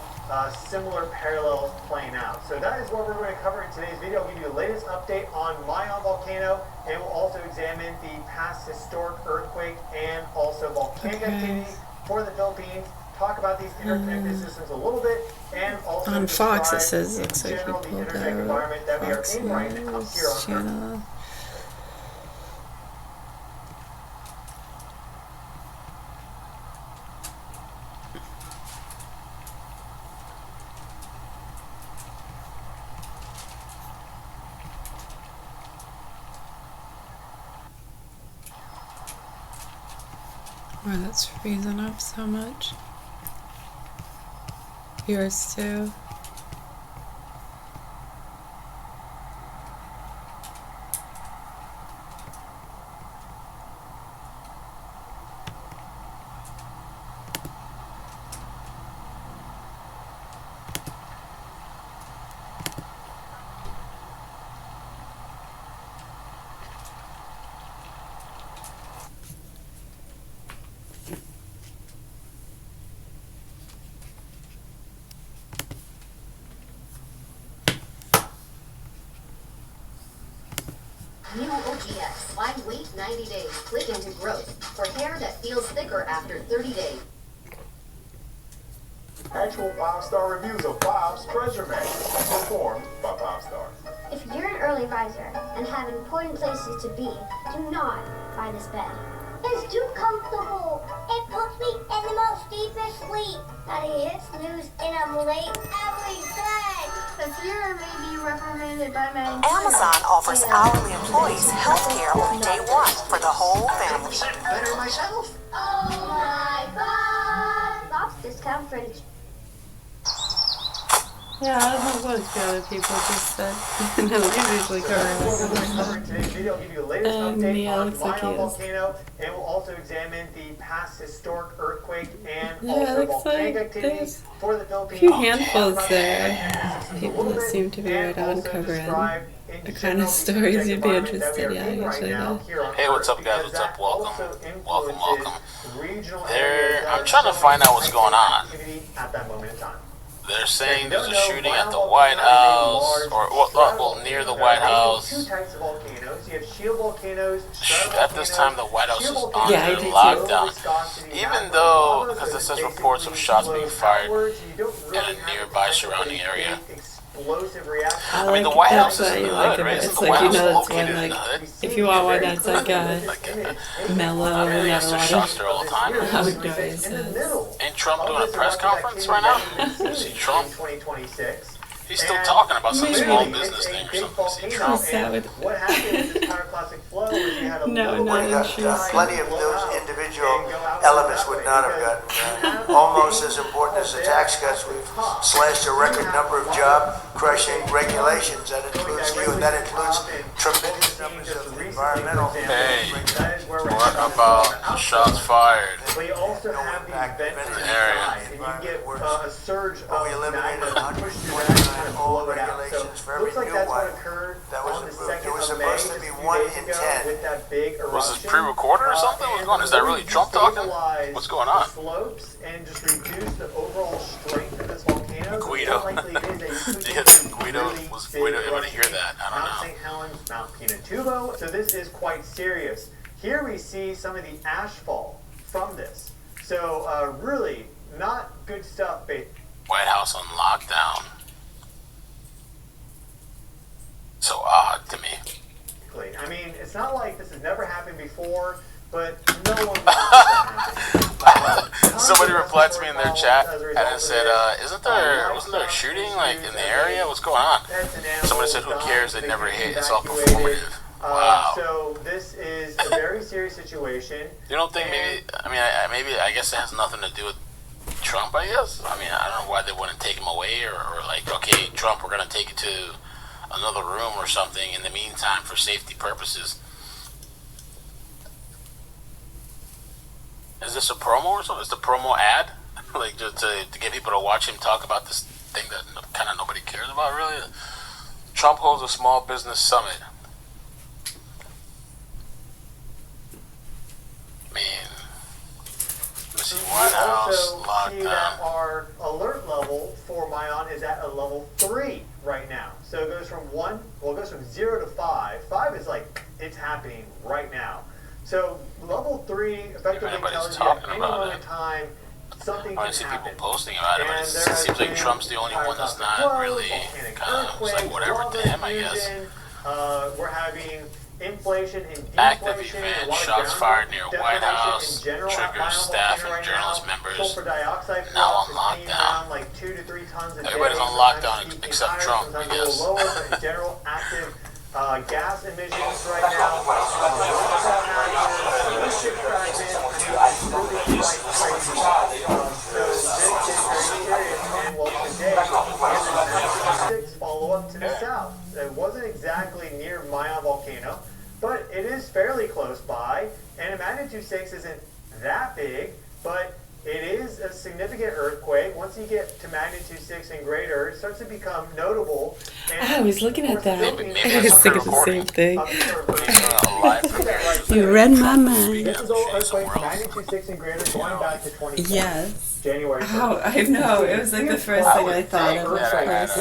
similar parallels playing out. So that is what we're going to cover in today's video. I'll give you the latest update on Mayon volcano, and we'll also examine the past historic earthquake and also volcanic activity for the Philippines. Talk about these interconnected systems a little bit, and also On Fox it describe says, looks in like we general the pulled interconnected environment that we out are Fox in right now News here on Earth. channel. Wow, that's freezing up so much. Yours too. New OGX. Why wait 90 days? Click into growth for hair that feels thicker after 30 days. Actual 5-star reviews of Bob's Treasure Map, performed by 5-Star. If you're an early riser and have important places to be, do not buy this bed. It's too comfortable. It puts me in the most deepest sleep. Daddy hits snooze and I'm late every day. The fear may be recommended by many. Amazon offers hourly employees health care on day one for the whole family. Better myself. Oh my God! Bob's discount fridge. Yeah, I don't know what the other people just said. No, he's usually correct. Today's video will give you the latest update Yeah, on looks like Mayan he is. volcano, and we'll also examine the past historic earthquake and Yeah, also looks volcanic like activity there's for the Philippines. a few handfuls there. People that seem to be right on covering the kind of stories you'd be interested in. Yeah, usually not. Hey, what's up, guys? What's up? Welcome. I'm trying to find out what's going on. At that moment in time. They're saying there's a shooting at the White House, or well, near the White House. Two types of volcanoes. You have shield volcanoes. At this time, the White House is under lockdown. Even though, because it says reports of shots being fired in a nearby surrounding area. I mean, the White House is in the hood, right? It's like, you know, that's one, like, if you want one that's like mellow and not a lot shots there all the time. outdoors. Ain't Trump doing a press conference right now? See Trump? He's still talking about some small business thing or something. See Trump? What happened with this pyroclastic flow is you had a No, not in shoes. Plenty of those individual elements would not have gotten almost as important as the tax cuts. We've slashed a record number of job-crushing regulations. That includes you, and that includes tremendous numbers of environmental. Hey, what about the shots fired But you also have the event in the area? and you get a surge of We eliminated magma push through that and kind of all blow it out. So regulations for it every looks like new that's one what occurred that was on the approved. 2nd It was of May, supposed just to be a few 1 days in ago, 10. with that big eruption. Was this pre-recorded or something? What's going on? Is that really Trump talking? What's going on? The slopes and just reduce the overall strength of this volcano. Guido. Guido, was Guido able to hear that? I don't Mount know. St. Helens, Mount Pinatubo. So this is quite serious. Here we see some of the ashfall from this. So really not good stuff. White House on lockdown. So odd to me. I mean, it's not like this has never happened before, but no one wants that to happen. Somebody replied to me in their chat and it said, wasn't there a shooting like in the area? What's going on? Somebody said, who cares? They never hit. It's all performative. Wow. So this is a very serious situation. You don't think I guess it has nothing to do with Trump, I guess? I mean, I don't know why they wouldn't take him away or like, okay, Trump, we're going to take you to another room or something in the meantime for safety purposes. Is this a promo or something? Is the promo ad? Like, just to get people to watch him talk about this thing that kind of nobody cares about, really? Trump holds a small business summit. White House also see that our alert level for Mayan is at a level 3 right now. So it goes from 0 to 5. 5 is like, it's happening right now. So level 3 effectively tells you at any moment in time something can happen. I see people posting about it, but it seems like Trump's the only one that's not really kind of like whatever to him, I guess. We're having inflation and active deflation. event, shots fired near White House, triggers staff and journalist members. Now on lockdown. Like 2 to 3 tons a day. Everybody's on lockdown except Trump, I guess. Lower, but in general, active gas emissions right now. Follow up to the south. It wasn't exactly near Mayan volcano, but it is fairly close by, and a magnitude 6 isn't that big, but it is a significant earthquake. Once you get to magnitude 6 and greater, it starts to become notable. I was looking at that. I was thinking the same thing. You read my mind. This is all earthquakes, magnitude 6 and greater, going back to 2020. Yes. January 1st. Oh, I know. It was like the first thing I thought of, of course.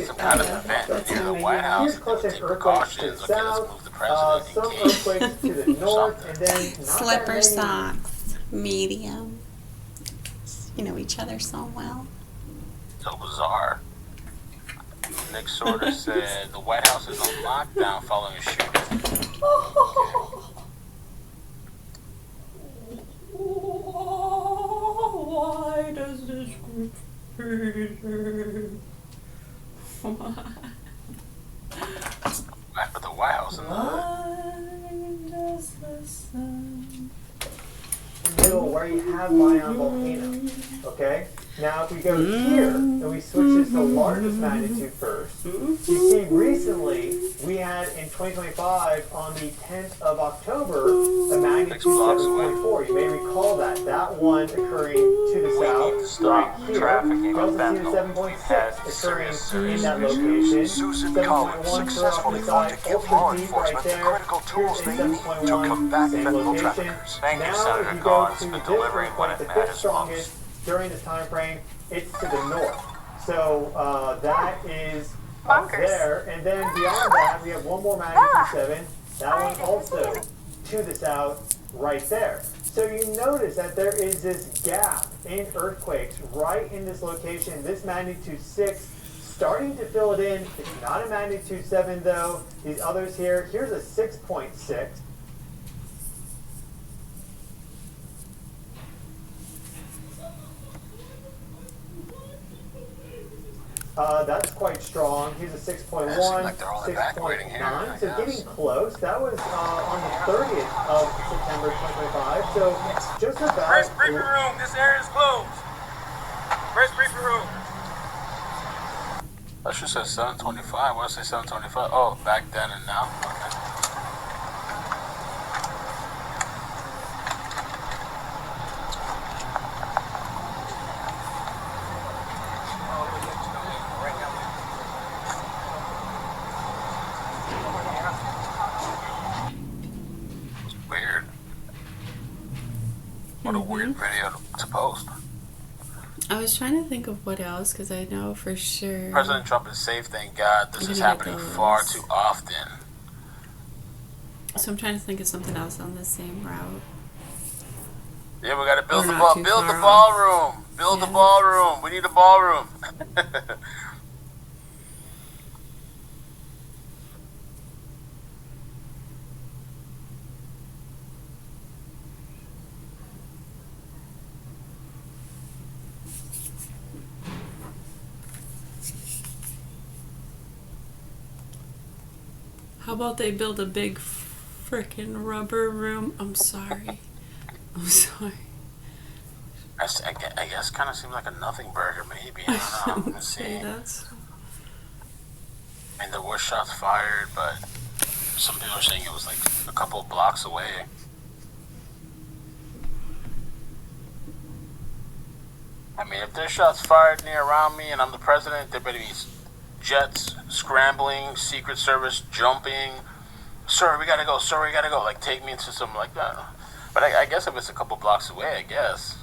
Some kind of event near the White House. Precautions. Okay, let's move the president. Some earthquakes to the north, and then Slipper socks, medium. You know each other so well. So bizarre. Nick Sorter said the White House is on lockdown following a shooting. Why does this group At the White House in the middle where you have Mayan volcano, okay? Now, if we go here and we switch this to largest magnitude first, you see recently we had in 2025 on the 10th of October a magnitude 7.4. You may recall that. That one occurring to the south, right here, relative to the 7.6 occurring in that location. 7.1 successfully fought to give law enforcement the critical tools they need to combat fentanyl traffickers. Thank you, Senator Collins, for delivering when it matters most. During this time frame, it's to the north. So that is up there. And then beyond that, we have one more magnitude 7. That one also to the south right there. So you notice that there is this gap in earthquakes right in this location. This magnitude 6 starting to fill it in. It's not a magnitude 7 though. These others here, here's a 6.6. That's quite strong. Here's a 6.1, like they're all evacuating here, 6.9. So getting close. That was on the 30th of September 2025. So just about. Press briefing room. This area is closed. Press briefing room. I should say 725. Why did I say 725? Oh, back then and now? Okay. Weird. What a weird video to post. I was trying to think of what else, because I know for sure. President Trump is safe, thank God. This is happening far too often. So I'm trying to think of something else on the same route. Yeah, we gotta build Or the not ball. too Build the far ballroom. Build the ballroom. We need a ballroom. How about they build a big frickin' rubber room? I'm sorry. I'm sorry. I guess kind of seems like a nothing burger, maybe. I don't know. Let's see. And there were shots fired, but some people are saying it was like a couple of blocks away. I mean, if there's shots fired near around me and I'm the president, there better be jets scrambling, Secret Service jumping. Sir, we gotta go. Sir, we gotta go. Like, take me into something like that. But I guess if it's a couple blocks away, I guess.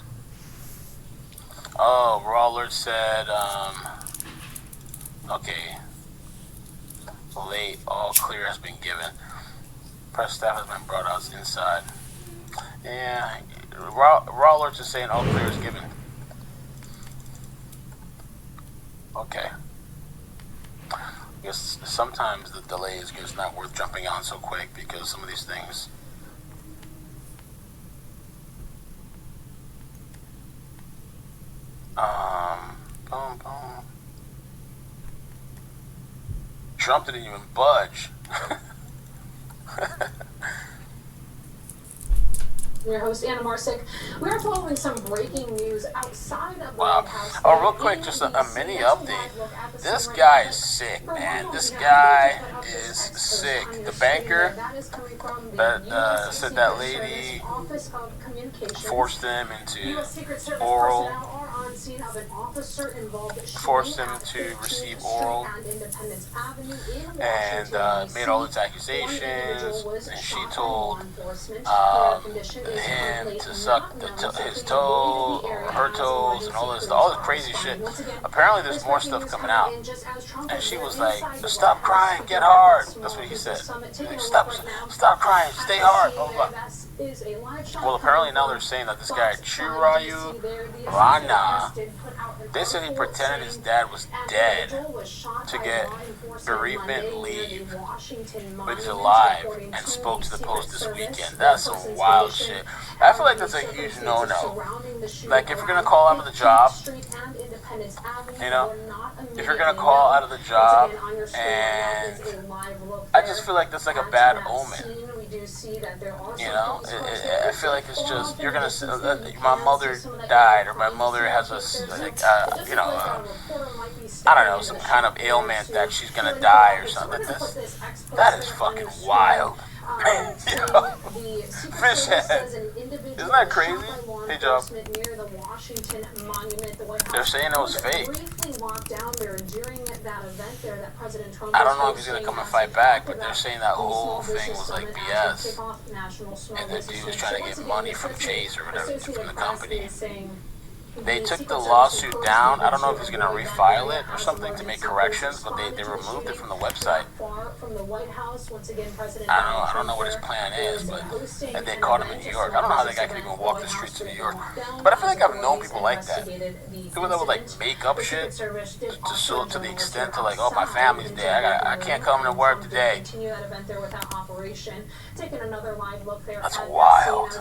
Oh, Raw Alert said, okay. Late, all clear has been given. Press staff has been brought out inside. Yeah, Raw Alert is saying all clear is given. Okay. I guess sometimes the delay is just not worth jumping on so quick because some of these things. Boom, boom. Trump didn't even budge. Your host Anna Marsick. We are following some breaking news outside of the Wow. White House. Oh, real quick, just a mini update. This guy is sick, man. This guy is sick. The banker that said that lady forced him into oral, forced him to receive oral, and made all these accusations. And she told him to suck his toe, or her toes, and all this crazy shit. Apparently, there's more stuff coming out. And she was like, "Stop crying, get hard." That's what he said. Like, stop crying, stay hard. Blah, blah, blah. Well, apparently now they're saying that this guy Chirayu Rana, they said he pretended his dad was dead to get bereavement leave, but he's alive, and spoke to the Post this weekend. That's some wild shit. I feel like that's a huge no-no. Like, if you're gonna call out of the job, you know, if you're gonna call out of the job, and I just feel like that's like a bad omen. do see that there are You know, I feel like it's just you're gonna. My mother died, or my mother has a you know, I don't know, some kind of ailment that she's gonna die or something. That is fucking wild. You know? Fish head. Isn't that crazy? Hey, Job. They're saying it was fake. I don't know if he's gonna come and fight back, but they're saying that whole thing was like BS. And the dude was trying to get money from Chase or whatever, from the company. They took the lawsuit down. I don't know if he's going to refile it or something to make corrections, but they removed it from the website. I don't know what his plan is, but they caught him in New York. I don't know how that guy can even walk the streets of New York. But I feel like I've known people like that. People that would like make up shit to the extent to like, oh, my family's dead. I can't come to work today. That's wild.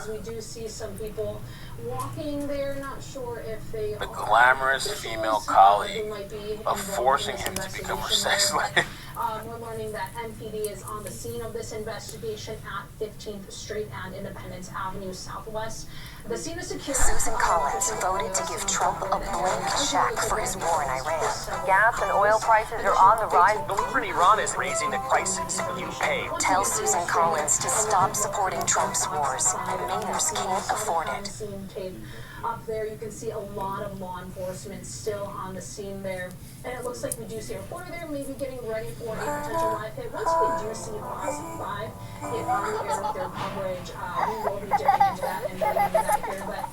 Walking there, not sure if they the glamorous female colleague of forcing him to become her sex slave. We're learning that MPD is on the scene of this investigation at 15th Street and Independence Avenue Southwest. The scene is secure. Susan Collins voted to give Trump a blank check for his war in Iran. Gas and oil prices are on the rise. The war in Iran is raising the prices you pay. Tell Susan Collins to stop supporting Trump's wars. Mainers can't afford it. Up there, you can see a lot of law enforcement still on the scene there. And it looks like we do see a reporter there maybe getting ready for a potential live hit. Once we do see Fox 5 hit on the air with their coverage, we will be dipping into that and getting into that here. But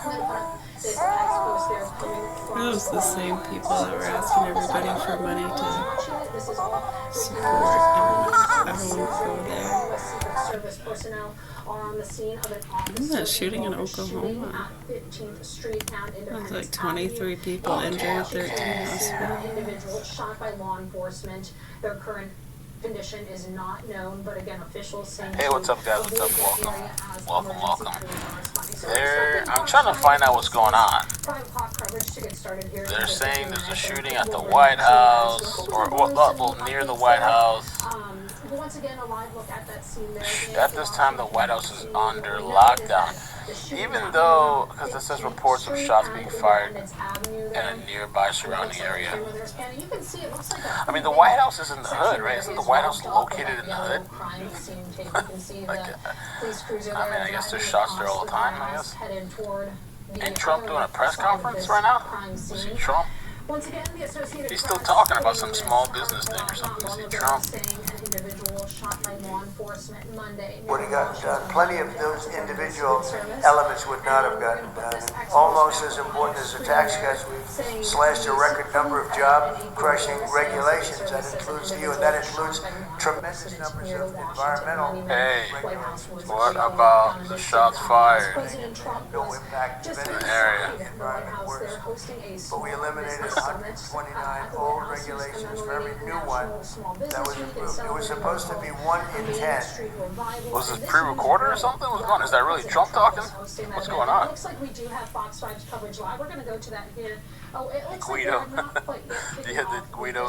I'm going to put up this next post there coming from... It was the same people that were asking everybody for money to support everyone go there. Secret Service personnel are on the scene of an officer. Isn't that shooting in Oklahoma? There's like 23 people injured, 13 hospital. Individual shot by law enforcement. Their current condition is not known, but again, officials saying... Hey, what's up, guys? What's up? Welcome. I'm trying to find out what's going on. They're saying there's a shooting at the White House, or well, near the White House. Once again, a live look at that scene there. At this time, the White House is under lockdown. Even though, because it says reports of shots being fired in a nearby surrounding area. I mean, the White House is in the hood, right? Isn't the White House located in the hood? I guess there's shots there all the time, I guess. Ain't Trump doing a press conference right now? Is he Trump? He's still talking about some small business thing or something. Is he Trump? Would have gotten done. Plenty of those individual elements would not have gotten done. Almost as important as the tax cuts, we've slashed a record number of job-crushing regulations. That includes you, and that includes tremendous numbers of environmental regulations. What about the shots fired No impact of any area? environment worse. But we eliminated 129 old regulations for every new one that was approved. It was supposed to be 1 in 10. Was this pre-recorded or something? What's going on? Is that really Trump talking? What's going on? It looks like we do have Fox 5's coverage live. We're going to go to that here. Oh, it looks Guido. like not quite yet. Was Guido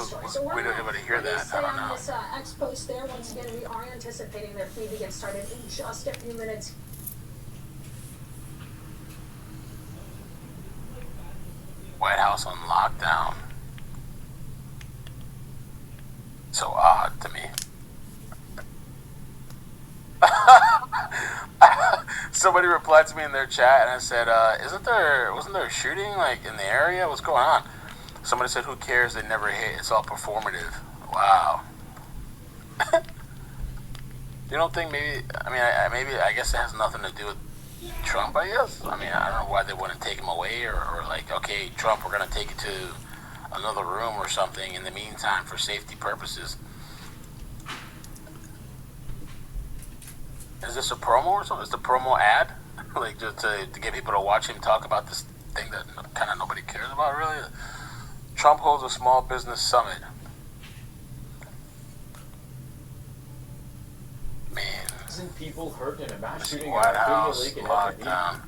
able to hear that? I don't know. This X post there. Once again, we are anticipating their feed to get started in just a few minutes. White House on lockdown. So odd to me. Somebody replied to me in their chat and I said, wasn't there a shooting like in the area? What's going on? Somebody said, who cares? They never hit. It's all performative. Wow. You don't think maybe, I guess it has nothing to do with Trump, I guess? I mean, I don't know why they wouldn't take him away or like, okay, Trump, we're going to take you to another room or something in the meantime for safety purposes. Is this a promo or something? Is the promo ad? Like just to get people to watch him talk about this thing that kind of nobody cares about, really? Trump holds a small business summit. Man. Isn't people hurt in a mass shooting White at Arcadia House Lake in lockdown.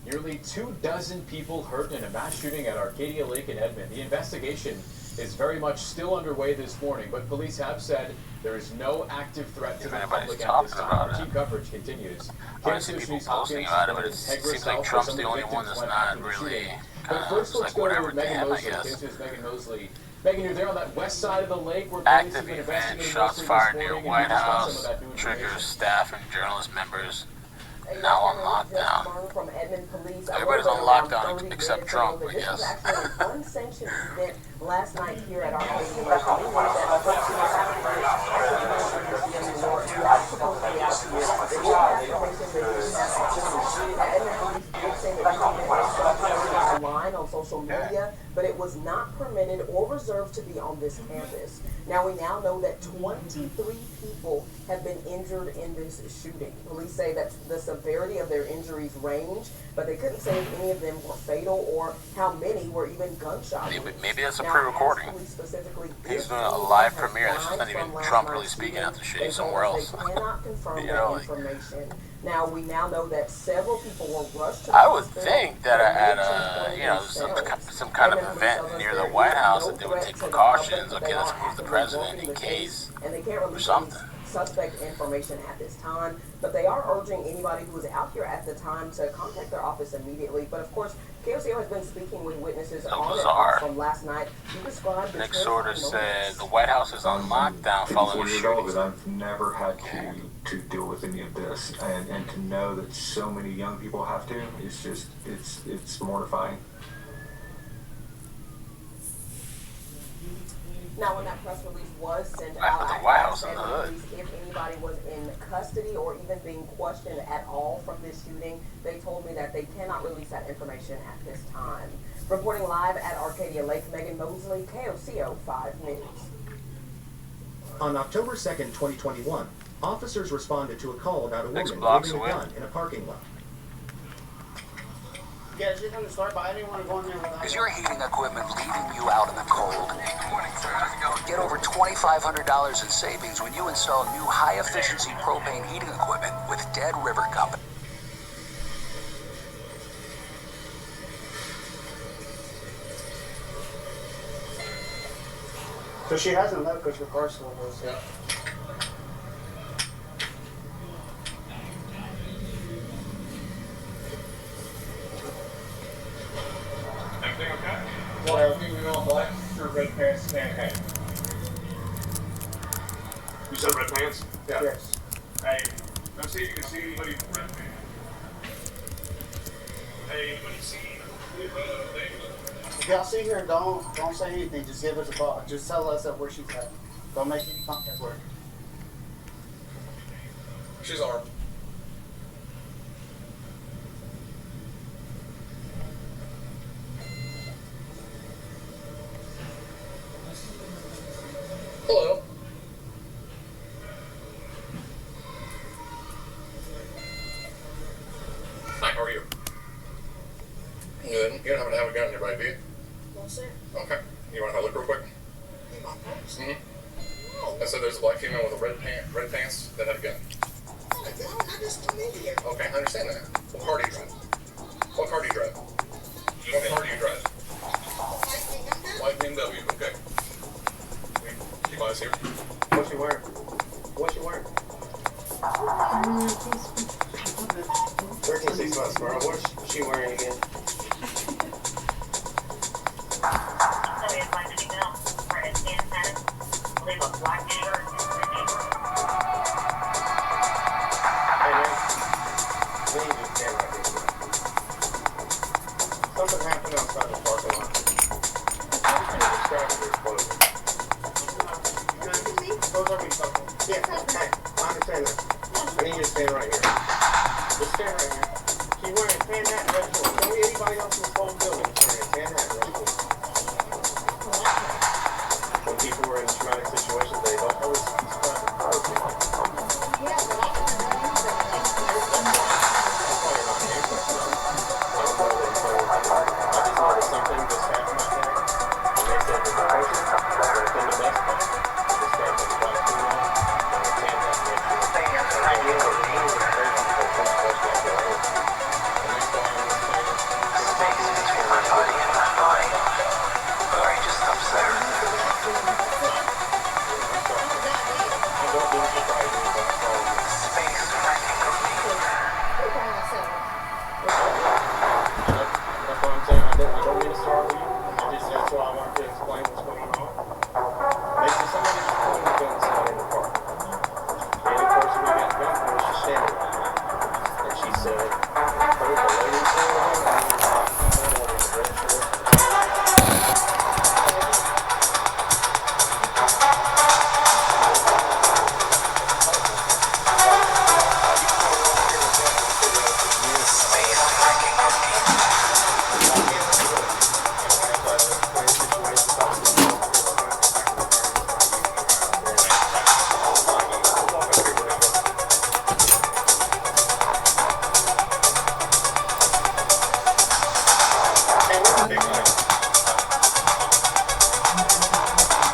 Nearly 24 people hurt in a mass shooting at Arcadia Lake in Edmond. The investigation is very much still underway this morning, but police have said there is no active threat to the public at this time. Our team coverage continues. I see people posting about it, but it seems like Trump's the only one that's not really kind of like whatever to him, I guess. Megan Mosley. Megan, you're there on that west side of the lake where Active event, shots fired near White House, triggers staff and journalist members. Now on lockdown. Everybody's on lockdown except Trump, I guess. Unsanctioned event last night here at our online on social media, but it was not permitted or reserved to be on this campus. Now we now know that 23 people have been injured in this shooting. Police say that the severity of their injuries range, but they couldn't say if any of them were fatal or how many were even gunshot wounds. Maybe that's a pre-recording. He's doing a live premiere. This is not even Trump really speaking out the shit. He's somewhere else. They cannot confirm that information. Now we now know that several people were rushed to I would think that at some kind of event near the White House that they would take precautions. Okay, let's move the president in case or something. Suspect information at this time, but they are urging anybody who was out here at the time to contact their office immediately. But of course, KOCO has been speaking with witnesses on and off from last night. He described Nick Sorter said the White House is on lockdown following the shooting. I've never had to deal with any of this, and to know that so many young people have to, it's just it's mortifying. Now, when that press release was sent out, I asked if anybody was in custody or even being questioned at all from this shooting. They told me that they cannot release that information at this time. Reporting live at Arcadia Lake, Megan Mosley, KOCO 5 News. On October 2nd, 2021, officers responded to a call about a woman holding a gun in a parking lot. Is your heating equipment leaving you out in the cold? Get over $2,500 in savings when you install new high-efficiency propane heating equipment with Dead River Company. So she hasn't left because her car's still goes. Yeah. Everything okay? Well, everything we all black, your red pants, okay. You said red pants? Yeah. Yes. Hey, let's see if you can see anybody in red pants. Hey, anybody see anybody? If y'all see her, don't say anything. Just give us a call. Just tell us where she's at. Don't make any contact with her. She's armed. Hello. Hi, how are you? Good. You don't happen to have a gun in your right, do you? No, sir. Okay. You want to have a look real quick? Mm-hmm. I said there's a black female with a red pants that had a gun. Okay, I understand that. What car do you drive? What car do you drive? What car do you drive? White BMW. Okay. Keep eyes here. What's she wearing? What's she wearing? 13 months, bro. What's she wearing again? Leave a black